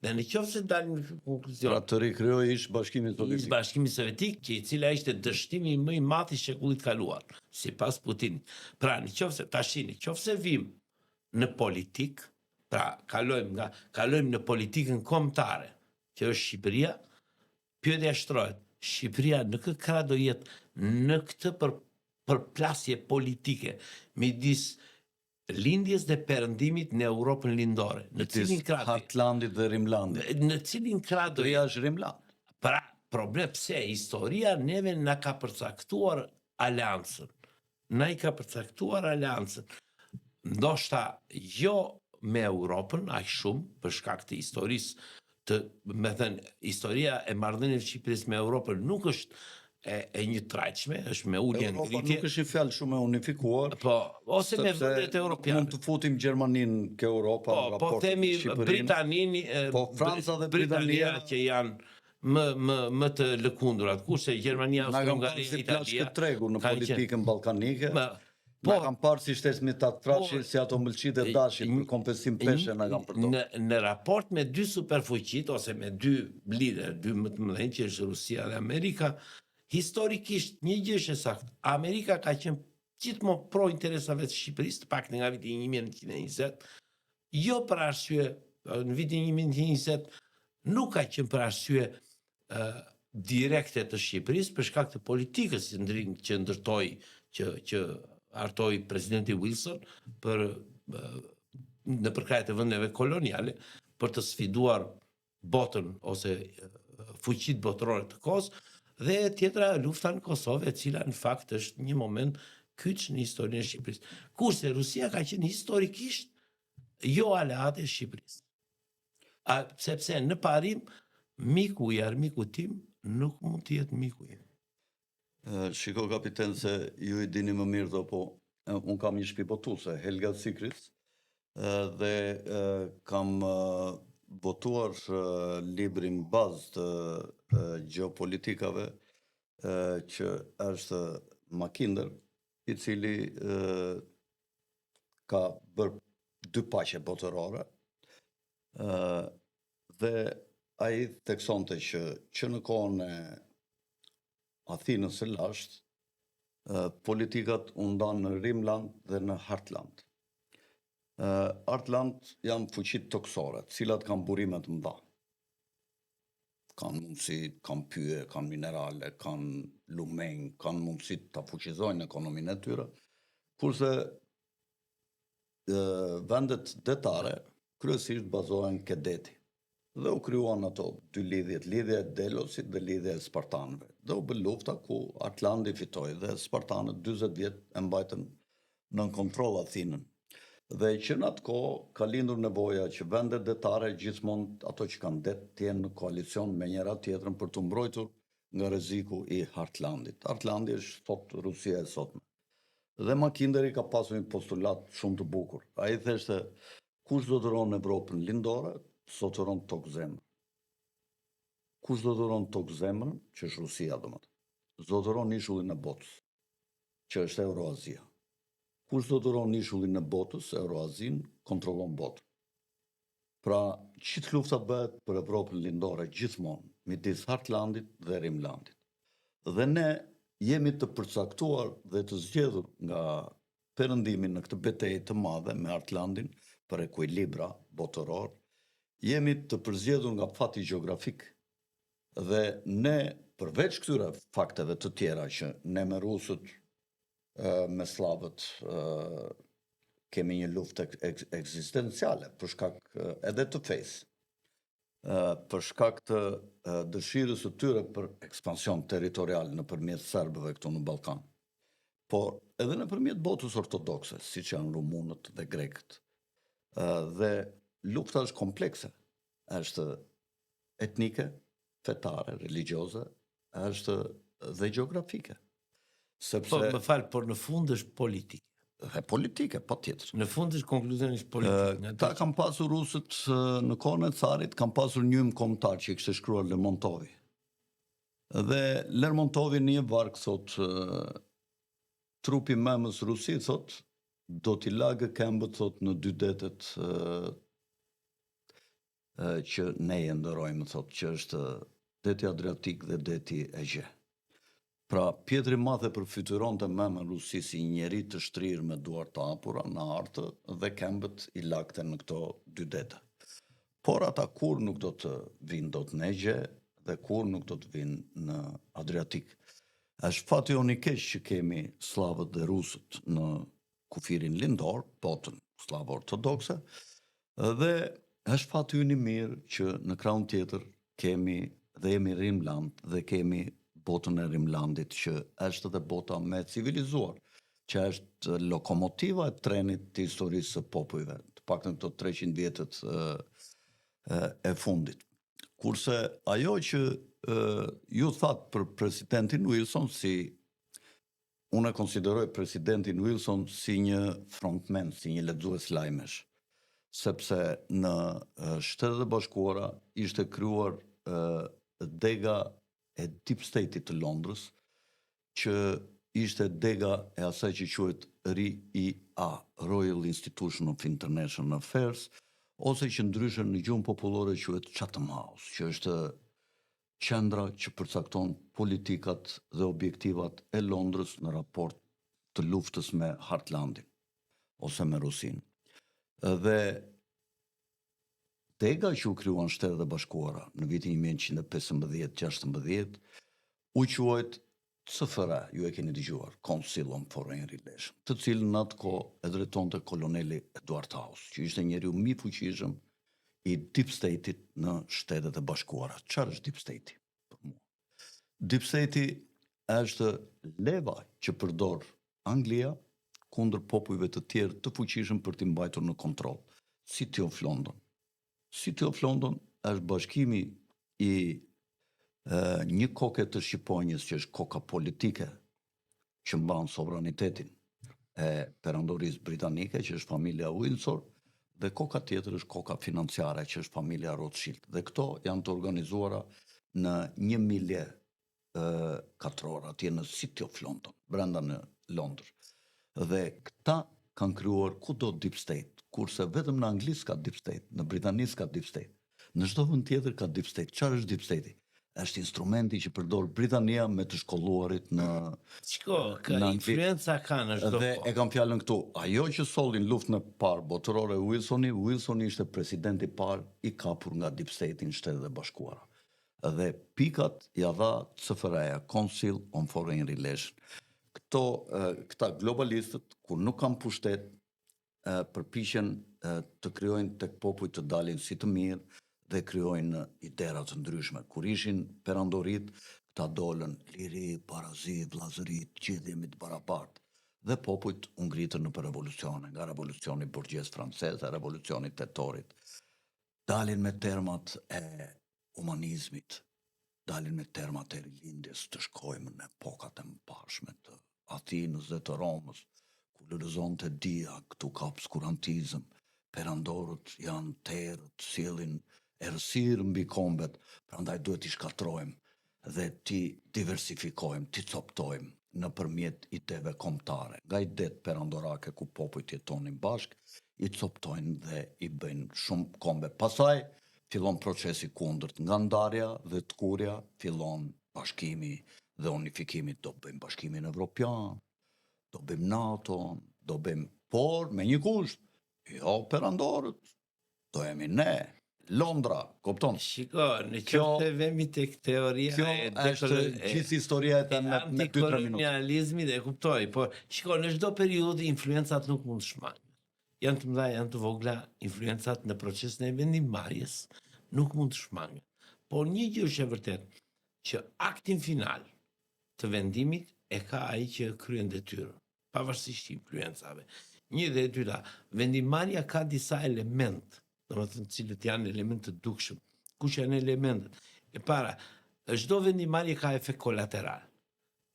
Dhe në qoftë se dalim në konkluzion. Pra të rikrijojë ish Bashkimin Sovjetik. Ish Bashkimi Sovjetik, që i cila ishte dështimi më i madh i shekullit kaluar, sipas Putinit. Pra në qoftë se vim në politik, pra kalojmë në politikën kombëtare, që është Shqipëria, pyetja shtrohet, Shqipëria në këtë krah do jetë në këtë përplasje politike midis lindjes dhe perëndimit në Europën lindore. Në cilin krah? Hartlandit dhe Rimlandit. Në cilin krah do është Rimland? Pra, problem pse historia neve na ka përcaktuar aleancën. Na i ka përcaktuar aleancën. Ndoshta jo me Europën, aq shumë, për shkak të historisë historia e marrëdhënieve të Shqipërisë me Europën nuk është e një trajtshme, është me ulje ngritje. Europa nuk është një fjalë shumë e unifikuar. Po, ose me vendet europiane. Mund të futim Gjermaninë ke Europa, po themi Britaninë, po Franca dhe Britania që janë më të lëkundurat, kurse Gjermania, Hungaria, Italia këtë tregu në politikën ballkanike. Po kam parë si shtesë ta trashin si ato mëlçit e dashin për kompensim peshe na kanë përdorur. Në raport me 2 superfuqitë ose me 2 lider, 2 më të mëdhenj që është Rusia dhe Amerika, historikisht një gjë është e saktë. Amerika ka qenë gjithmonë pro interesave të Shqipërisë, të paktën nga viti 1920, jo për arsye në vitin 1920 nuk ka qenë për arsye direkte të Shqipërisë, për shkak të politikës që ndërtoi që hartoi presidenti Wilson në përkrahje të vendeve koloniale për të sfiduar botën ose fuqitë botërore të kohës, dhe tjetra lufta në Kosovë, e cila në fakt është një moment kyç në historinë e Shqipërisë. Kurse Rusia ka qenë historikisht jo aleate e Shqipërisë. Sepse në parim miku i armiku tim nuk mund të jetë miku im. Shiko kapiten se ju i dini më mirë po unë kam një shtëpi botuese, Helga Sikris, dhe kam votuar librin bazë të geopolitikave që është Mackinder, i cili ka bërë 2 paqe botërore dhe ai theksonte që në kohën e Athinës së lashtë, politikat u ndanë në Rimland dhe në Hartland. Hartland janë fuqitë toksore, të cilat kanë burime të mëdha. Kanë mundësi, kanë pyje, kanë minerale, kanë lumenj, kanë mundësi të fuqizojnë ekonominë e tyre, kurse vendet detare kryesisht bazohen ke deti. Dhe u kryuan ato dy lidhjet, lidhja e Delosit dhe lidhja e Spartanëve. Dhe u bë lufta ku Atlandi fitoi dhe Spartanët 40 vjet e mbajtën nën kontroll Athinën. Dhe që në atë kohë ka lindur nevoja që vendet detare gjithmonë ato që kanë det të jenë në koalicion me njëra tjetrën për të mbrojtur nga rreziku i Hartlandit. Hartlandi është sot Rusia e sotme. Dhe Mackintosh ka pasur një postulat shumë të bukur. Ai theshte, kush zotëron Evropën lindore, zotëron tokë zemrën. Kush zotëron tokë zemrën, që është Rusia domethënë, zotëron ishullin e botës, që është Euroazia. Kush zotëron ishullin e botës, Euroazin, kontrollon botën. Pra, qitë lufta bëhet për Evropën lindore gjithmonë, midis Hartlandit dhe Rimlandit. Dhe ne jemi të përcaktuar dhe të zgjedhur nga perëndimi në këtë betejë të madhe me Hartlandin për ekuilibra botëror, jemi të përzgjedhur nga fati gjeografik dhe ne, përveç këtyre fakteve të tjera që ne me rusët, me slavët, kemi një luftë ekzistenciale për shkak edhe të fesë, për shkak të dëshirës së tyre për ekspansion territorial nëpërmjet serbëve këtu në Ballkan. Por edhe nëpërmjet botës ortodokse, siç janë rumunët dhe grekët. Dhe lufta është komplekse, është etnike, fetare, religjioze, është dhe gjeografike. Po, më falë, por në fund është politike. Dhe politike, pa tjetër. Në fund është konkluzioni është politik. Ta kam pasur rusët në kohën e carit, kam pasur një kombëtar që i kishte shkruar Lermontovi. Dhe Lermontovi në një varg thot, trupi memës Rusi, thot, do t'i lagë këmbët, thot, në dy detet që ne e ndërojmë, thot, që është deti Adriatik dhe deti Egje. Pra, Pjetri Madhe përfytyron të memën Rusi si njeri të shtrirë me duar të hapura në artë dhe këmbët i lagte në këto dy dete. Por ata kur nuk do të vinë do të Egje dhe kur nuk do të vinë në Adriatik. Është fati unë i keq që kemi slavët dhe rusët në kufirin lindor, botën slavë ortodokse, dhe është fati unë i mirë që në krahun tjetër kemi dhe jemi Rimland dhe kemi botën e Rimlandit që është dhe bota me civilizuar, që është lokomotiva e trenit të historisë së popujve, të paktën këto 300 vjetët e fundit. Kurse ajo që ju thatë për presidentin Wilson, si unë e konsideroj presidentin Wilson si një frontman, si një lexues lajmesh, sepse në Shtetet e Bashkuara ishte krijuar dega e Deep State-it të Londrës, që ishte dega e asaj që quhet RIA, Royal Institution of International Affairs, ose që ndryshe në gjuhën popullore quhet Chatham House, që është qendra që përcakton politikat dhe objektivat e Londrës në raport të luftës me Hartlandin, ose me Rusinë. Dhe dega që u krijuan Shtetet e Bashkuara në vitin 1915-16 u quajt CFR, ju e keni dëgjuar, Council on Foreign Relations, të cilën në atë kohë e drejtonte koloneli Edward House, që ishte njeriu më i fuqishëm i Deep State-it në Shtetet e Bashkuara. Çfarë është Deep State-i për mua? Deep State-i është leva që përdor Anglia kundër popujve të tjerë të fuqishëm për t'i mbajtur në kontroll. City of London. City of London është bashkimi i një koke të shqiponjës që është koka politike që mban sovranitetin e perandorisë britanike, që është familja Windsor, dhe koka tjetër është koka financiare, që është familja Rothschild. Dhe këto janë të organizuara në 1 milje katror, atje në City of London, brenda në Londër. Dhe këta kanë krijuar kudo Deep State, kurse vetëm në anglisë ka Deep State, në britanisë ka Deep State. Në çdo vend tjetër ka Deep State. Çfarë është Deep State-i? Është instrumenti që përdor Britania me të shkolluarit në influenca ka në çdo. Dhe e kam fjalën këtu, ajo që sollin luftën e parë botërore Wilsoni ishte presidenti i parë i kapur nga Deep State-i në Shtetet e Bashkuara. Dhe pikat ja dha CFR-ja, Council on Foreign Relations. Këta globalistët, kur nuk kanë pushtet, përpiqen të krijojnë tek popujt të dalin si të mirë dhe kryojnë idera të ndryshme. Kur ishin perandorit, këta dolën liri, parazit, vllazërit, gjithë jemi të barabartë. Dhe popujt u ngritën në për revolucione, nga revolucioni burgjes francez, revolucioni tetorit. Dalin me termat e humanizmit, dalin me termat e rilindjes, të shkojmë në epokat e mëparshme të Athinës dhe të Romës, ku lulëzonte dia, këtu ka obskurantizëm, perandorët janë terët, sjellin errësirë mbi kombet, prandaj duhet i shkatrojmë dhe ti diversifikojmë, ti coptojmë nëpërmjet ideve kombëtare. Nga idet perandorake ku popujt jetonin bashk, i coptojnë dhe i bëjnë shumë kombe. Pastaj fillon procesi kundërt, nga ndarja dhe tkurja fillon bashkimi dhe unifikimi. Do bëjmë bashkimin evropian, do bëjmë NATO, do bëjmë, por me një kusht, jo perandorët, do jemi ne, Londra, kupton? Shiko, në qoftë vemi tek teoria Kjo është gjithë historia e me 2-3 minuta. Antikolonializmi dhe kuptoj, por shiko, në çdo periudhë influencat nuk mund të shmangin. Janë të mëdha, janë të vogla, influencat në procesin e vendimmarrjes nuk mund të shmangin. Por një gjë është e vërtetë, që aktin final të vendimit e ka ai që kryen detyrën, pavarësisht influencave. Një dhe e dyta, vendimmarrja ka disa elementë, domethënë cilët janë elementë të dukshëm. Kush janë elementet? E para, çdo vendimmarrje ka efekt kolateral.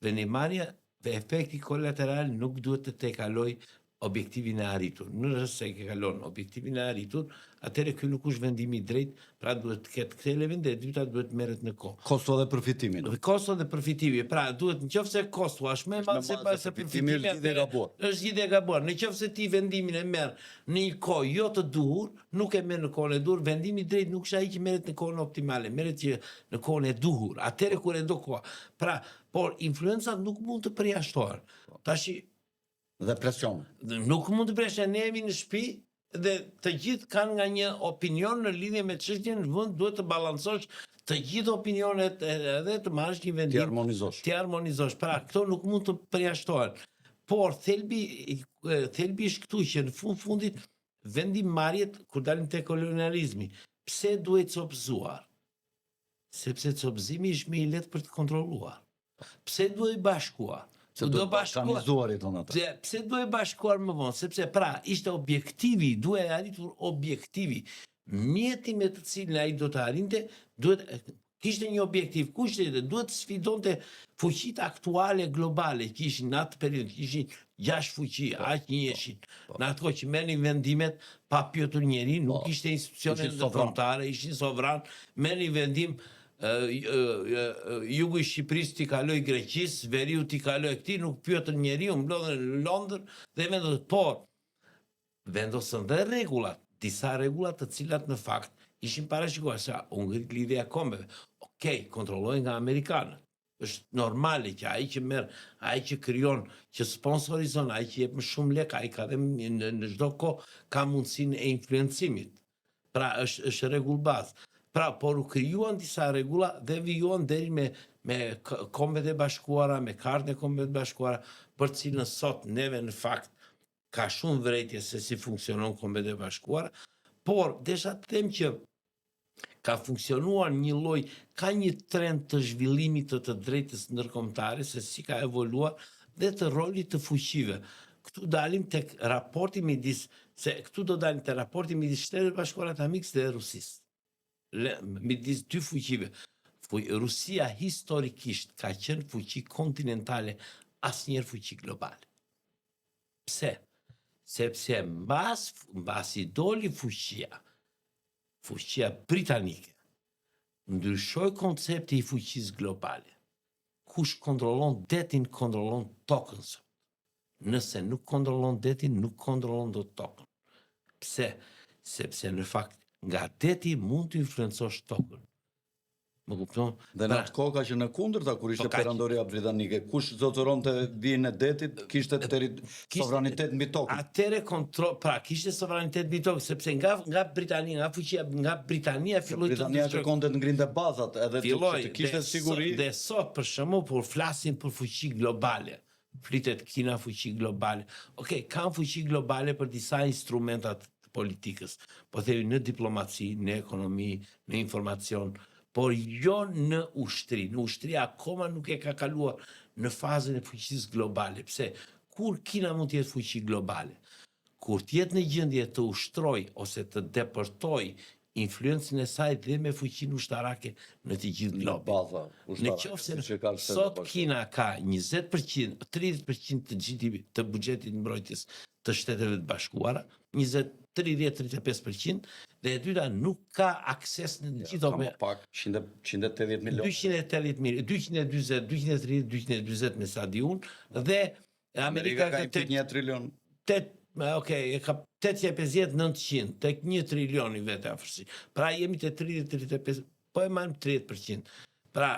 Vendimmarrja dhe efekti kolateral nuk duhet të tekaloj objektivin e arritur. Nëse e ke kalon objektivin e arritur, atëherë ky nuk është vendimi i drejtë, pra duhet të ketë këtë element dhe e dyta duhet merret në kohë. Kosto dhe përfitimi. Kosto dhe përfitimi. Pra duhet nëse kosto është më e madhe se pas përfitimi është gjithë gabuar. Është gjithë gabuar. Nëse ti vendimin e merr në një kohë jo të duhur, nuk e merr në kohën e duhur, vendimi i drejtë nuk është ai që merret në kohën optimale, merret që në kohën e duhur. Atëherë kur e do koha. Pra, por influencat nuk mund të përjashtohen. Tash dhe presion. Nuk mund të presion, ne jemi në shtëpi dhe të gjithë kanë nga një opinion në lidhje me çështjen, në vend duhet të balancosh të gjithë opinionet edhe të marrësh një vendim. Ti harmonizosh. Pra, këto nuk mund të përjashtohen. Por thelbi është këtu që në fundit vendimmarrjet kur dalim te kolonializmi, pse duhet copëzuar? Sepse copëzimi është më i lehtë për të kontrolluar. Pse duhet bashkuar? Se do bashkanizuarit on ata. Pse duhet bashkuar më vonë? Sepse pra, ishte objektivi, duhet arritur objektivi. Mjeti me të cilin ai do të arrinte, kishte një objektiv. Kush duhet të sfidonte fuqitë aktuale globale që ishin në atë periudhë, ishin 6 fuqi, aq njëshin. Në ato që merrnin vendimet pa pyetur njerin, nuk ishte institucione ndërkombëtare, ishin sovran, merrnin vendim jugu i Shqipërisë t'i kaloj Greqisë, veriu t'i kaloj këtij, nuk pyetën njeriu, mblodhen në Londër dhe vendosën. Por vendosën dhe rregullat, disa rregulla të cilat në fakt ishin parashikuar se u ngrit lidhja e kombeve. Okej, kontrollohen nga amerikanët. Është normale që ai që merr, ai që krijon, që sponsorizon, ai që jep më shumë lek, ai ka dhe në çdo kohë ka mundësinë e influencimit. Pra është rregull bazë. Pra, por u krijuan disa rregulla dhe vijuan deri me Kombet e Bashkuara, me Kartën e Kombeve të Bashkuara, për cilën sot neve në fakt ka shumë vërejtje se si funksionon Kombet e Bashkuara, por desha të them që ka funksionuar një lloj, ka një trend të zhvillimit të drejtës ndërkombëtare, se si ka evoluar dhe të rolit të fuqive. Këtu dalim tek raporti midis Shtetit Bashkuar të Amerikës dhe Rusisë. Midis dy fuqive. Rusia historikisht ka qenë fuqi kontinentale, asnjëherë fuqi globale. Pse? Sepse mbas i doli fuqia britanike, ndryshoi koncepti i fuqisë globale. Kush kontrollon detin, kontrollon tokën. Nëse nuk kontrollon detin, nuk kontrollon dot tokën. Pse? Sepse në fakt nga deti mund të influencosh tokën. Më kupton? Dhe në atë kohë ka që në kundërta kur ishte perandoria britanike, kush zotëronte vijën e detit, kishte sovranitet mbi tokën. Atëre kishte sovranitet mbi tokën, sepse nga Britania, nga Britania filloi të Britania kërkonte të ngrinte bazat edhe të kishte siguri. Dhe sot për shembull kur flasim për fuqi globale, flitet Kina fuqi globale. Okej, kanë fuqi globale për disa instrumentat politikës, po themi në diplomaci, në ekonomi, në informacion, por jo në ushtri. Në ushtri akoma nuk e ka kaluar në fazën e fuqisë globale. Pse? Kur Kina mund të jetë fuqi globale? Kur të jetë në gjendje të ushtroj ose të depërtoj influencën e saj dhe me fuqinë ushtarake në të gjithë globin. Në qoftë se sot Kina ka 20%, 30% të GDP të buxhetit mbrojtjes të Shteteve të Bashkuara, 30-35%, dhe e dyta nuk ka akses në gjithë Ka më pak 180 milion. 280 milion, 220, 230, 220 me sa di unë, dhe Amerika ka 1 trilion. Okej, e ka 850-900, tek 1 trilion i vetë afërsi. Pra jemi te 30-35, po e marrim 30%. Pra,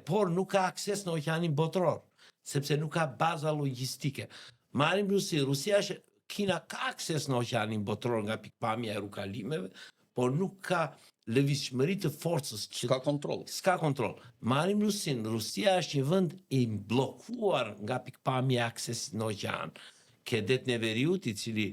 por nuk ka akses në oqeanin botror, sepse nuk ka baza logjistike. Marrim Rusia është, Kina ka akses në oqeanin botror nga pikpamja e rrukalimeve, por nuk ka lëvizshmëri të forcës që S'ka kontroll. S'ka kontroll. Marrim Rusinë. Rusia është një vend i bllokuar nga pikpamja e aksesit në oqean. Ke detin e Veriut, i cili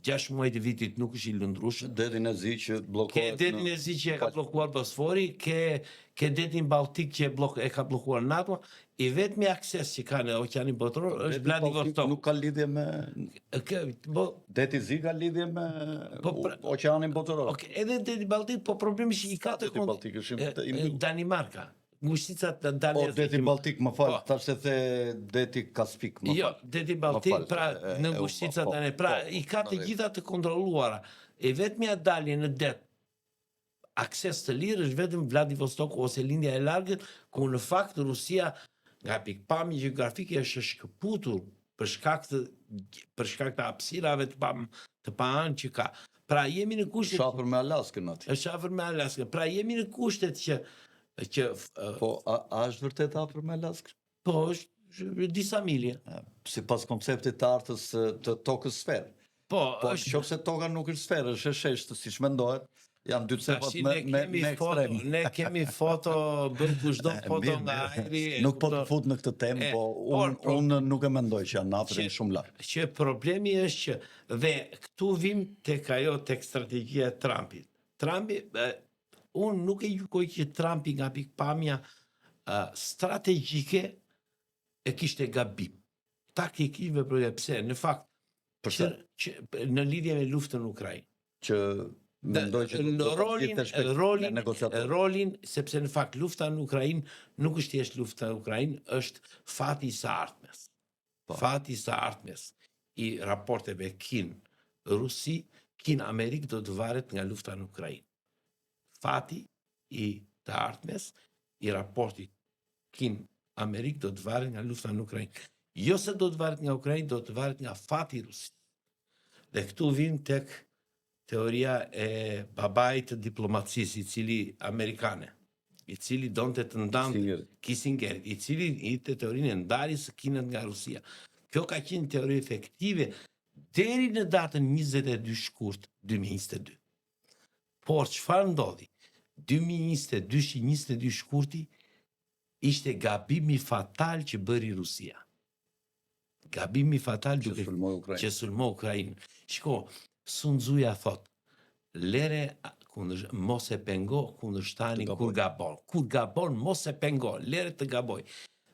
6 muaj të vitit nuk është i lëndrueshëm. Detin e Zi që bllokohet. Ke detin e Zi që e ka bllokuar Bosfori, ke detin Baltik që e ka bllokuar NATO. I vetmi akses që ka në oqeanin botror është Vladivostok. Nuk ka lidhje me Deti Zi ka lidhje me oqeanin botror. Okej, edhe deti Baltik, po problemi është i ka të Deti Baltik është i Danimarka. Ngushticat të Danezë. deti Baltik, më fal, tash se the deti Kaspik, më fal. Jo, deti Baltik, pra në ngushticat tani, pra i ka të gjitha të kontrolluara. E vetmja dalje në det akses të lirë është vetëm Vladivostok ose lindja e largët, ku në fakt Rusia nga pikpamje gjeografike është shkëputur për shkak të hapësirave të paanë që ka. Pra jemi në kushtet Shafër me Alaskën aty. është afër me Alaskën. Pra jemi në kushtet që Po, a është vërtet afër me Alaskën? po është disa milje. Sipas konceptit të artës të tokës sferë. Po, Po, është nëse tokë nuk është sferë, është e sheshtë, siç mendohet, janë dy cepat tashi me ekstrem. ne kemi foto, bën kushdo foto nga ajri. Nuk po të fut në këtë temë, po unë nuk e mendoj që janë afër shumë larg. Që problemi është që dhe këtu vim tek strategjia e Trumpit. Trumpi, unë nuk e gjykoj që Trumpi nga pikpamja strategjike e kishte gabim. Taktikisht veproi pse në fakt që në lidhje me luftën në Ukrainë. Që mendoj që rolin, sepse në fakt lufta në Ukrainë nuk është thjesht lufta në Ukrainë, është fati i së ardhmes. Fati i së ardhmes i raporteve Kin-Rusi, Kin-Amerikë do të varet nga lufta në Ukrainë. Fati i të ardhmes i raportit Kin-Amerikë do të varet nga lufta në Ukrainë. Jo se do të varet nga Ukrainë, do të varet nga fati i Rusisë. Dhe këtu vim tek teoria e babait të diplomacisë, i cili amerikane, i cili donte të ndante Kissingerit, i cili i të teorinë e ndarjes së Kinës nga Rusia. Kjo ka qenë teori efektive deri në datën 22 shkurt 2022. Por çfarë ndodhi? 2022 shkurti ishte gabimi fatal që bëri Rusia. Gabimi fatal që sulmoi Ukrainën. Shiko, Sun Tzuja thot, lere mos e pengo kundërshtanin kur gabon. Kur gabon, mos e pengo, lere të gaboj.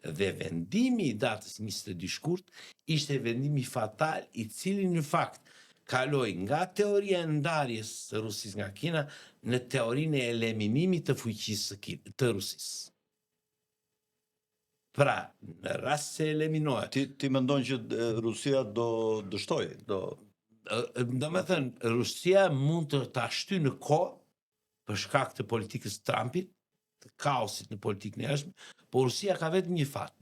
Dhe vendimi i datës 22 shkurt ishte vendimi fatal i cili në fakt kaloi nga teoria e ndarjes së Rusisë nga Kina në teorinë e eliminimit të fuqisë të Rusisë. Pra, në rast se eliminohet. Ti mendon që Rusia do dështojë, do me thënë, Rusia mund të ashty në kohë për shkak të politikës Trumpit, të kaosit në politikën e jashtme, por Rusia ka vetëm një fat.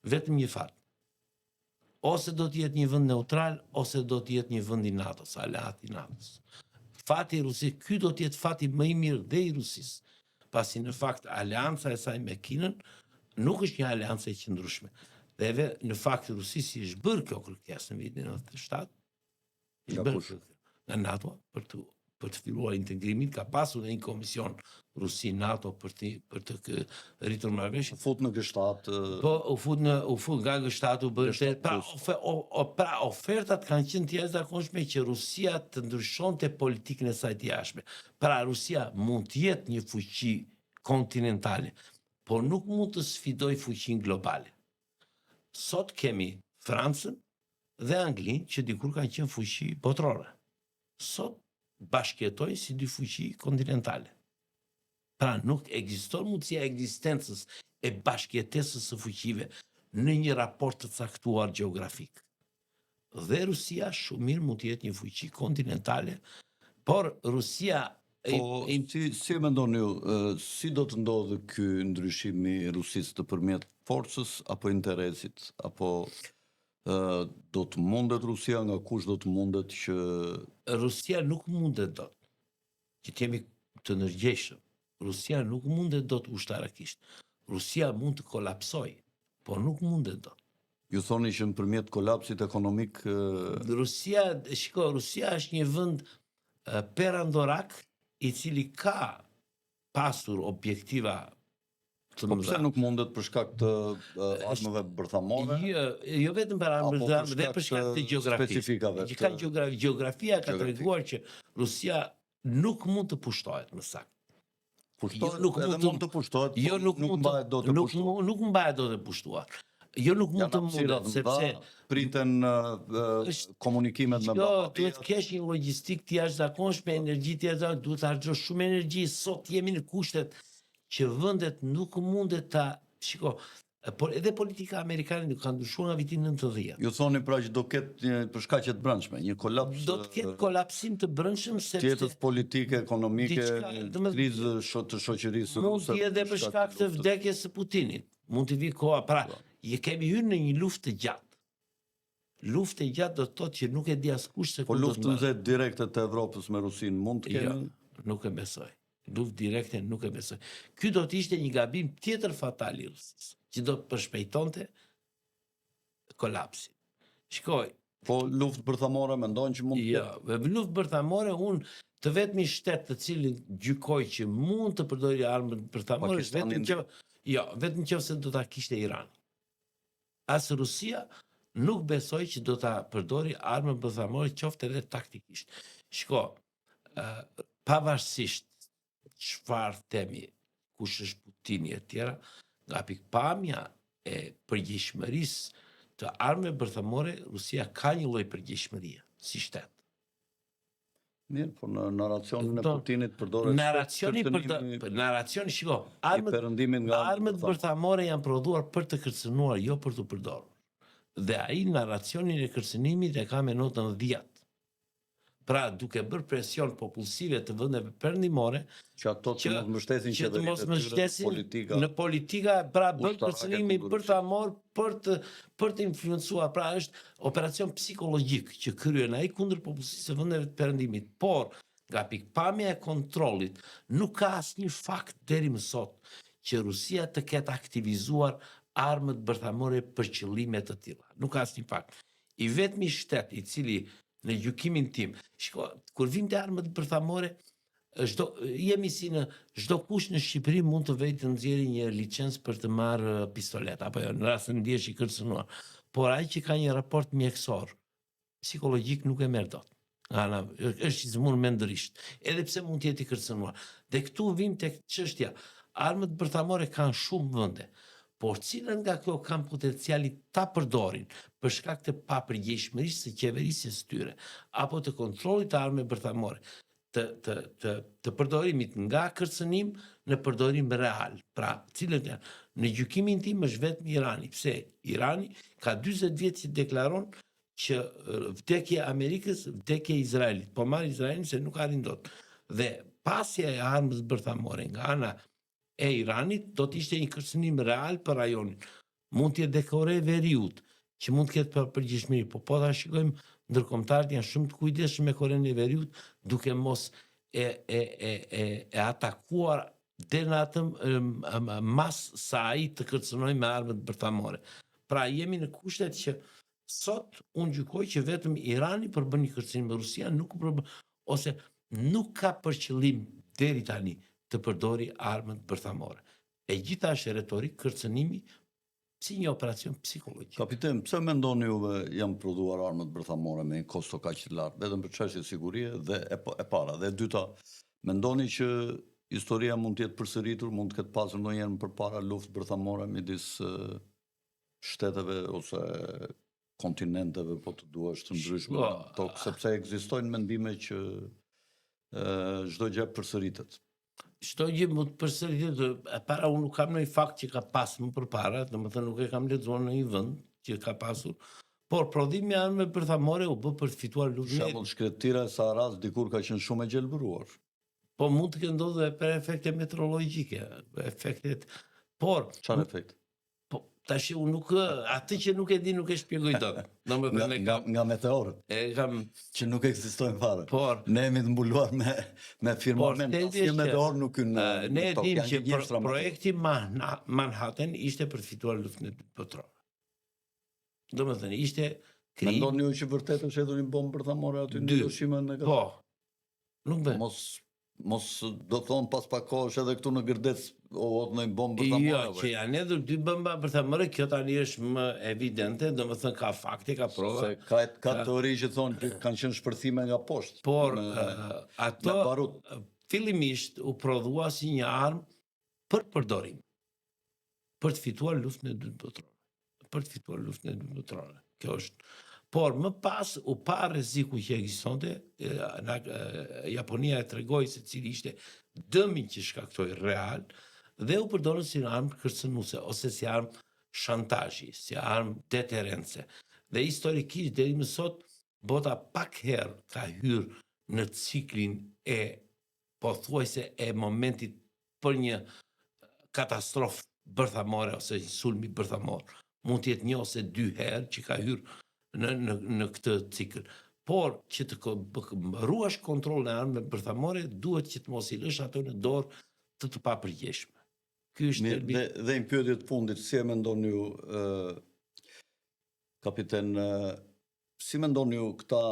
Vetëm një fat. Ose do të jetë një vend neutral, ose do të jetë një vend i NATO-s, aleat i NATO-s. Fati i Rusisë, ky do të jetë fati më i mirë dhe i Rusisë, pasi në fakt aleanca e saj me Kinën nuk është një aleancë e qëndrueshme. Dhe në fakt Rusisë është bërë kjo kërkesë në vitin 97, nga NATO për të për të filluar integrimin, ka pasur dhe një komision Rusi-NATO për të rritur marrëveshje. Fut në G7. Po, u fut nga G7-u pra ofertat kanë qenë të jashtëzakonshme që Rusia të ndryshonte politikën e saj të jashtme. Pra Rusia mund të jetë një fuqi kontinentale, por nuk mund të sfidoj fuqinë globale. Sot kemi Francën dhe Anglinë që dikur kanë qenë fuqi botërore. Sot bashkëjetojnë si dy fuqi kontinentale. Pra nuk ekziston mundësia e ekzistencës e bashkëjetesës së fuqive në një raport të caktuar gjeografik. Dhe Rusia shumë mirë mund të jetë një fuqi kontinentale, por Rusia si mendoni ju, si do të ndodhë ky ndryshim i Rusisë të përmjet forcës apo interesit, apo do të mundet Rusia, nga kush do të mundet që... Rusia nuk mundet dot, që t'jemi të nërgjeshëm. Rusia nuk mundet dot ushtarakisht. Rusia mund të kolapsoj, por nuk mundet dot. Ju thoni që nëpërmjet kolapsit ekonomik... Rusia është një vend perandorak i cili ka pasur objektiva të Po pse nuk mundet për shkak të armëve bërthamore? Jo vetëm për armëve, dhe për shkak të gjeografisë. Gjeografia ka treguar që Rusia nuk mund të pushtohet më saktë. Edhe mund të pushtohet, nuk mbahet dot të pushtuar. Nuk mbahet dot të pushtuar. Jo nuk mund të mundet, sepse priten komunikimet me ballë. Duhet të kesh një logjistikë të jashtëzakonshme, energji të jashtëzakonshme, duhet të harxhosh shumë energji. Sot jemi në kushtet që vendet nuk mundet ta... por edhe politika amerikane nuk ka ndryshuar nga viti 90. Ju thoni pra që do ketë për shkaqe të brendshme, një kolaps... Do të ketë kolapsim të brendshëm, sepse... Tjetës politike, ekonomike, krizë të shoqërisë... Mund të edhe për shkak të vdekjes së Putinit. Mund të vi koha, pra, kemi hyrë në një luftë të gjatë. Luftë e gjatë do të thotë që nuk e di askush se po luftën zet direkte të Evropës me Rusinë mund të kemi? Jo, nuk e besoj. Luftë direkte nuk e besoj. Ky do të ishte një gabim tjetër fatal i Rusisë, që do të përshpejtonte kolapsin. Shikoj. Po luftë bërthamore mendon që mund të ketë? Jo, luftë bërthamore unë të vetmi shtet të cilin gjykoj që mund të përdori armët bërthamore, vetëm nëse do ta kishte Irani. As Rusia nuk besoj që do ta përdori armën bërthamore qoftë edhe taktikisht. Shiko, pavarësisht çfarë themi, kush është Putini e tjera, nga pikpamja e përgjegjësisë të armëve bërthamore, Rusia ka një lloj përgjegjësie si shtet. Mirë, po në narracionin e Putinit përdoret... Narracioni, shiko, armët bërthamore janë prodhuar për të kërcënuar, jo për të përdorur. Dhe ai narracionin e kërcënimit e ka me notën 10. Pra, duke bërë presion popullsive të vendeve perëndimore, që ato të mos mbështesin qeveritë në politika, pra bën kërcënimi bërthamor për të influencuar, pra është operacion psikologjik që kryen ai kundër popullsisë së vendeve të perëndimit, por nga pikpamja e kontrollit nuk ka asnjë fakt deri më sot që Rusia të ketë aktivizuar armët bërthamore për qëllime të tilla. Nuk ka asnjë fakt. I vetmi shtet i cili në gjykimin tim, shiko, kur vim të armët bërthamore, jemi si në çdo kush në Shqipëri mund të vejë të nxjerrë një licencë për të marrë pistolet, apo jo, në rast se ndihesh i kërcënuar. Por ai që ka një raport mjekësor, psikologjik nuk e merr dot. Është i zmur mendërisht, edhe pse mund të jetë i kërcënuar. Dhe këtu vim tek çështja, armët bërthamore kanë shumë vende, por cilën nga këto kanë potenciali ta përdorin për shkak të papërgjegjshmërisë së qeverisë së tyre, apo të kontrollit të armëve bërthamore, të përdorimit nga kërcënim në përdorim real. Pra, cilët janë? Në gjykimin tim është vetëm Irani. Pse? Irani ka 40 vjet që deklaron që vdekja e Amerikës, vdekja e Izraelit. Po marr Izraelin se nuk arrin dot. Dhe pasja e armës bërthamore nga ana e Iranit do të ishte një kërcënim real për rajonin. Mund të jetë dhe Kore e Veriut, që mund të ketë përgjegjësi, po ta shikojmë, ndërkombëtarët janë shumë të kujdesshëm me Korenë e Veriut, duke mos e atakuar deri në atë mas sa ai të kërcënojë me armët bërthamore. Pra jemi në kushtet që sot unë gjykoj që vetëm Irani përbën një kërcënim me Rusia, nuk përbën, ose nuk ka për qëllim deri tani të përdori armët bërthamore. E gjitha është retorik, kërcënimi, si një operacion psikologjik. Kapiten, pse mendoni juve janë prodhuar armët bërthamore me një kosto kaq të lartë, vetëm për çështje sigurie dhe e para. Dhe e dyta, mendoni që historia mund të jetë përsëritur, mund të ketë pasur ndonjëherë përpara luftë bërthamore midis shteteve ose kontinenteve, po të duash të ndryshme në tokë, sepse ekzistojnë mendime që çdo gjë përsëritet. Çdo gjë mund të përsëritet, para unë nuk kam ndonjë fakt që ka pasur më përpara, domethënë nuk e kam lexuar në një vend që ka pasur, por prodhimi i armëve bërthamore u bë për të fituar luftën. Për shembull, shkretëtira e Saharas dikur ka qenë shumë e gjelbëruar. Po mund të ketë ndodhur edhe për efekte meteorologjike, efektet, por Çfarë efekt? po tash unë nuk atë që nuk e di nuk e shpjegoj dot. Domethënë Nga meteorët e kam që nuk ekzistojnë fare. por Ne jemi të mbuluar me firmament. thëndi Asnjë është meteor nuk hyn në ne e tokë, dim janë që gjegjeshtra projekti Manhattan ishte për të fituar luftën e dytë botërore. Domethënë ishte Mendoni ju që vërtet është hedhur një bombë bërthamore aty në Dy. Hiroshima në po. Nuk bë. Mos do thonë pas pak kohësh edhe këtu në Gërdec o në një bombë Jo, bërthamore. që janë edhe dy bomba bërthamore, kjo tani është më evidente, domethënë ka fakte, ka prova. Se ka teori që thonë që kanë qenë shpërthime nga poshtë. Por me barut. fillimisht u prodhua si një armë për përdorim, për të fituar luftën e dytë botërore. Për të fituar luftën e dytë botërore. Kjo është. Por më pas u pa rreziku që ekzistonte, Japonia e tregoi se cili ishte dëmi që shkaktoi real dhe u përdorën si armë kërcënuese ose si armë shantazhi, si armë deterrence. Dhe historikisht deri më sot bota pak herë ka hyrë në ciklin e pothuajse e momentit për një katastrofë bërthamore ose një sulmi bërthamor. Mund të jetë një ose dy herë që ka hyrë në këtë cikël. Por që të ruash kontrollin e armëve bërthamore, duhet që të mos i lësh ato në dorë të papërgjeshme. Ky është dhe një pyetje të fundit, si e mendoni ju kapiten, si mendoni ju këta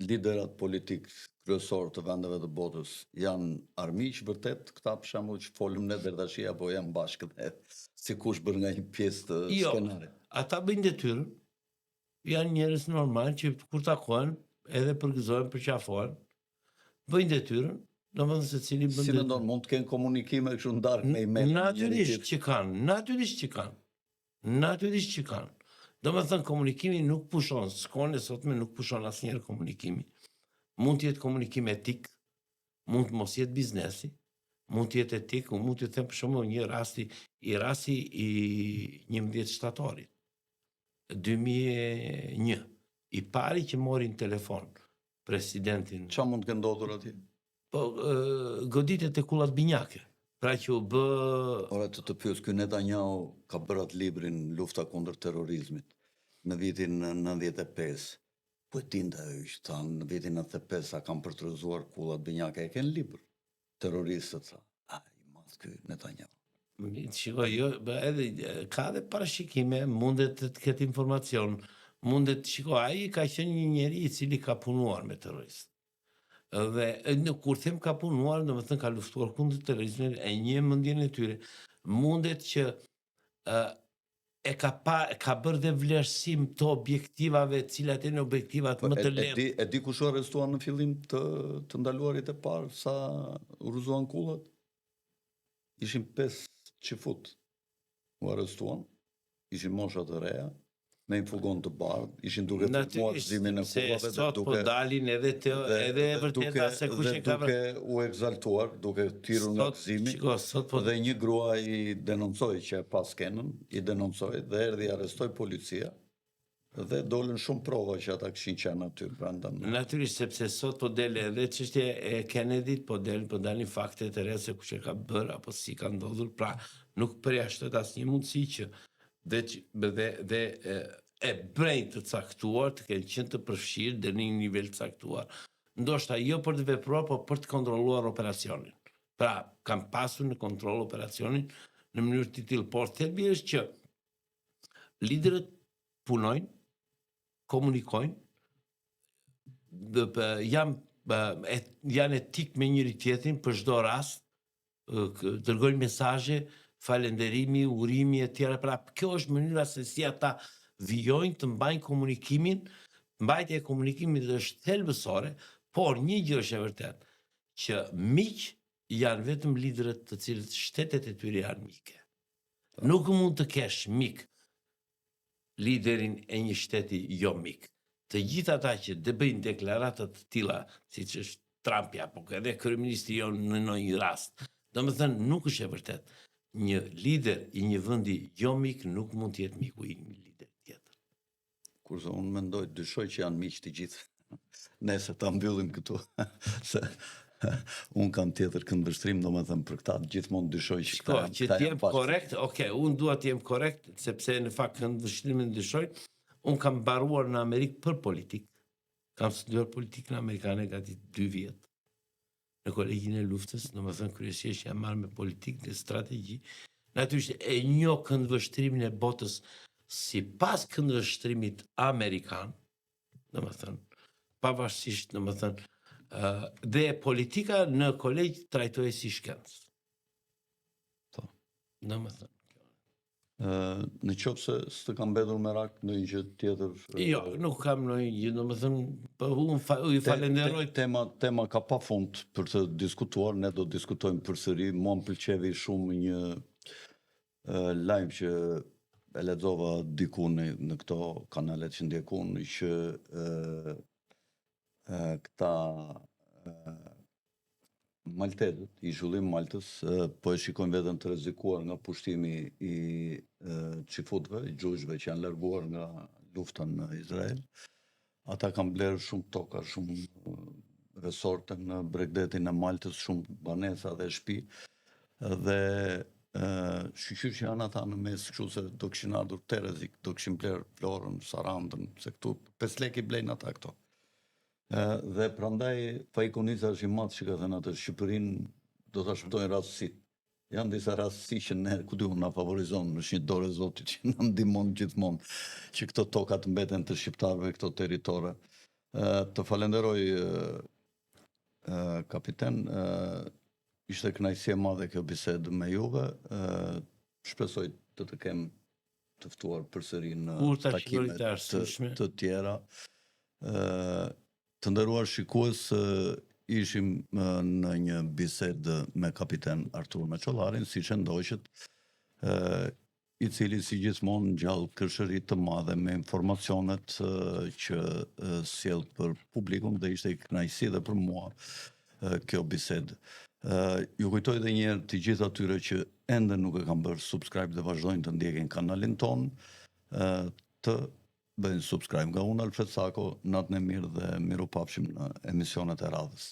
liderat politik kryesor të vendeve të botës janë armiq vërtet, këta për shembull që folëm ne deri tash apo janë bashkë dhe sikush bërë nga një pjesë të skenarit? Ata bëjnë detyrën. Janë njerëz normal që kur takohen edhe përgëzohen, përqafohen, bëjnë detyrën, domethënë secili bën. Si mendon, mund të kenë komunikime kështu ndarë me email? Natyrisht që kanë. Domethënë komunikimi nuk pushon, s'kone sotme nuk pushon asnjëherë komunikimi. Mund të jetë komunikim etik, mund të mos jetë biznesi, mund të jetë etik, mund të them për shembull një rasti i 11 shtatorit. 2001, i pari që mori në telefon presidentin. Qa mund të ndodhur atje? Po, goditet e kullat binjake. Pra që u bë... Ora të pyes, ky Netanyahu ka bërë atë librin Lufta kundër terrorizmit në vitin 95. Po e tinte ajo që thanë në vitin 95 sa kanë përtruzuar kullat binjake, e kanë libër. Terroristët tha, i madh ky Netanyahu. Shiko, jo, edhe ka dhe parashikime, mundet të ketë informacion, shiko, ai ka qenë një njeri i cili ka punuar me terroristë. Dhe kur them ka punuar, domethënë ka luftuar kundër terrorizmit, e një mendjen e tyre. Mundet që ka bërë dhe vlerësim të objektivave, cilat janë objektivat më të lehtë. E di kush u arrestuan në fillim të ndaluarit e parë sa urzuan kullat? Ishin 5 qifut u arrestuan, ishin mosha të reja, me një fugon të bardh, ishin duke formuar gëzimin e kullave dhe sot po dalin edhe vërteta se kush e ka duke u egzaltuar, duke tirur nga gëzimi, dhe një grua i denoncoi që pas skenën, i denoncoi dhe erdhi arrestoi policia, dhe dolën shumë prova që ata kishin qenë aty brenda. Natyrisht, sepse sot po del edhe çështja e Kennedy-t, po dalin fakte të reja se kush e ka bërë apo si ka ndodhur, pra nuk përjashtohet asnjë mundësi që dhe e brejt të caktuar të kenë qenë të përfshirë deri në një nivel të caktuar. Ndoshta jo për të vepruar, por për të kontrolluar operacionin. Pra, kanë pasur në kontroll operacionin në mënyrë të tillë, por thelbi është që liderët punojnë, komunikojnë, jam janë etik me njëri tjetrin për çdo rast, dërgojnë mesazhe, falenderimi, urimi e tjera. Pra, kjo është mënyra se si ata vijojnë të mbajnë komunikimin. Mbajtja e komunikimit është thelbësore, por një gjë është e vërtet, që miq janë vetëm liderët të cilët shtetet e tyre janë mike. Nuk mund të kesh mik liderin e një shteti jo mik. Të gjithë ata që bëjnë deklaratat të tilla, siç është Trumpi apo edhe kryeministri jonë në një rast, domethënë nuk është e vërtet. Një lider i një vendi jo mik nuk mund të jetë miku i një lider tjetër. Kurse unë mendoj, dyshoj që janë miq të gjithë. Nëse ta mbyllim këtu, se unë kam tjetër këndvështrim, domethënë për këta gjithmonë dyshoj që Shko, që t'jem korrekt, unë dua t'jem korrekt, sepse në fakt këndvështrimin dyshoj, unë kam mbaruar në Amerikë për politikë. Kam studiuar politikën amerikane gati 2 vjet. Në kolegjin e luftës, domethënë kryesisht jam marrë me politikë dhe strategji. Natyrisht e njoh këndvështrimin e botës sipas këndvështrimit amerikan, domethënë pavarësisht, domethënë dhe politika në kolegj trajtohet si shkencë. Po. Domethënë. Në qoftë se s'të kam mbetur merak në një gjë tjetër. Jo, nuk kam në një gjë, domethënë, unë ju falenderoj. Tema ka pafund për të diskutuar, ne do diskutojmë përsëri. Mua më pëlqevi shumë një lajm që e lexova diku në këto kanalet që ndjekun, që këta maltezët, i zhvillim Maltës, po e shikojnë veten të rrezikuar nga pushtimi i çifutëve, gjujve që janë larguar nga lufta në Izrael. Ata kanë blerë shumë toka, shumë resorte në bregdetin e Maltës, shumë banesa dhe shtëpi, dhe shqyqyr që janë ata në mes, kështu se do kishin ardhur Terezik, do kishin blerë Florën, Sarandën, se këtu 5 lekë i blejnë ata këto. Dhe prandaj fajkonica është i madh që ka thënë atë, Shqipërinë do ta shpëtojnë rastësit. Janë disa rastësi që ne, ku diun, na favorizon, është një dorë e Zotit që na ndihmon gjithmonë që këto toka të mbeten të shqiptarëve, këto territore. Të falenderoj kapiten, ishte kënaqësi e madhe kjo bisedë me juve. Shpresoj të kem të ftuar përsëri në takime të tjera. Të nderuar shikues, ishim në një bisedë me kapiten Artur Meçollarin, siç e ndoqët, i cili si gjithmonë ngjall kërshëri të madhe me informacionet që sjell për publikun, dhe ishte kënaqësi edhe për mua kjo bisedë. Ju kujtoj edhe një herë të gjithë atyre që ende nuk e kanë bërë subscribe dhe vazhdojnë të ndjekin kanalin ton, të bëjnë subscribe. Nga unë Alfred Sako, natën e mirë dhe mirupafshim në emisionet e radhës.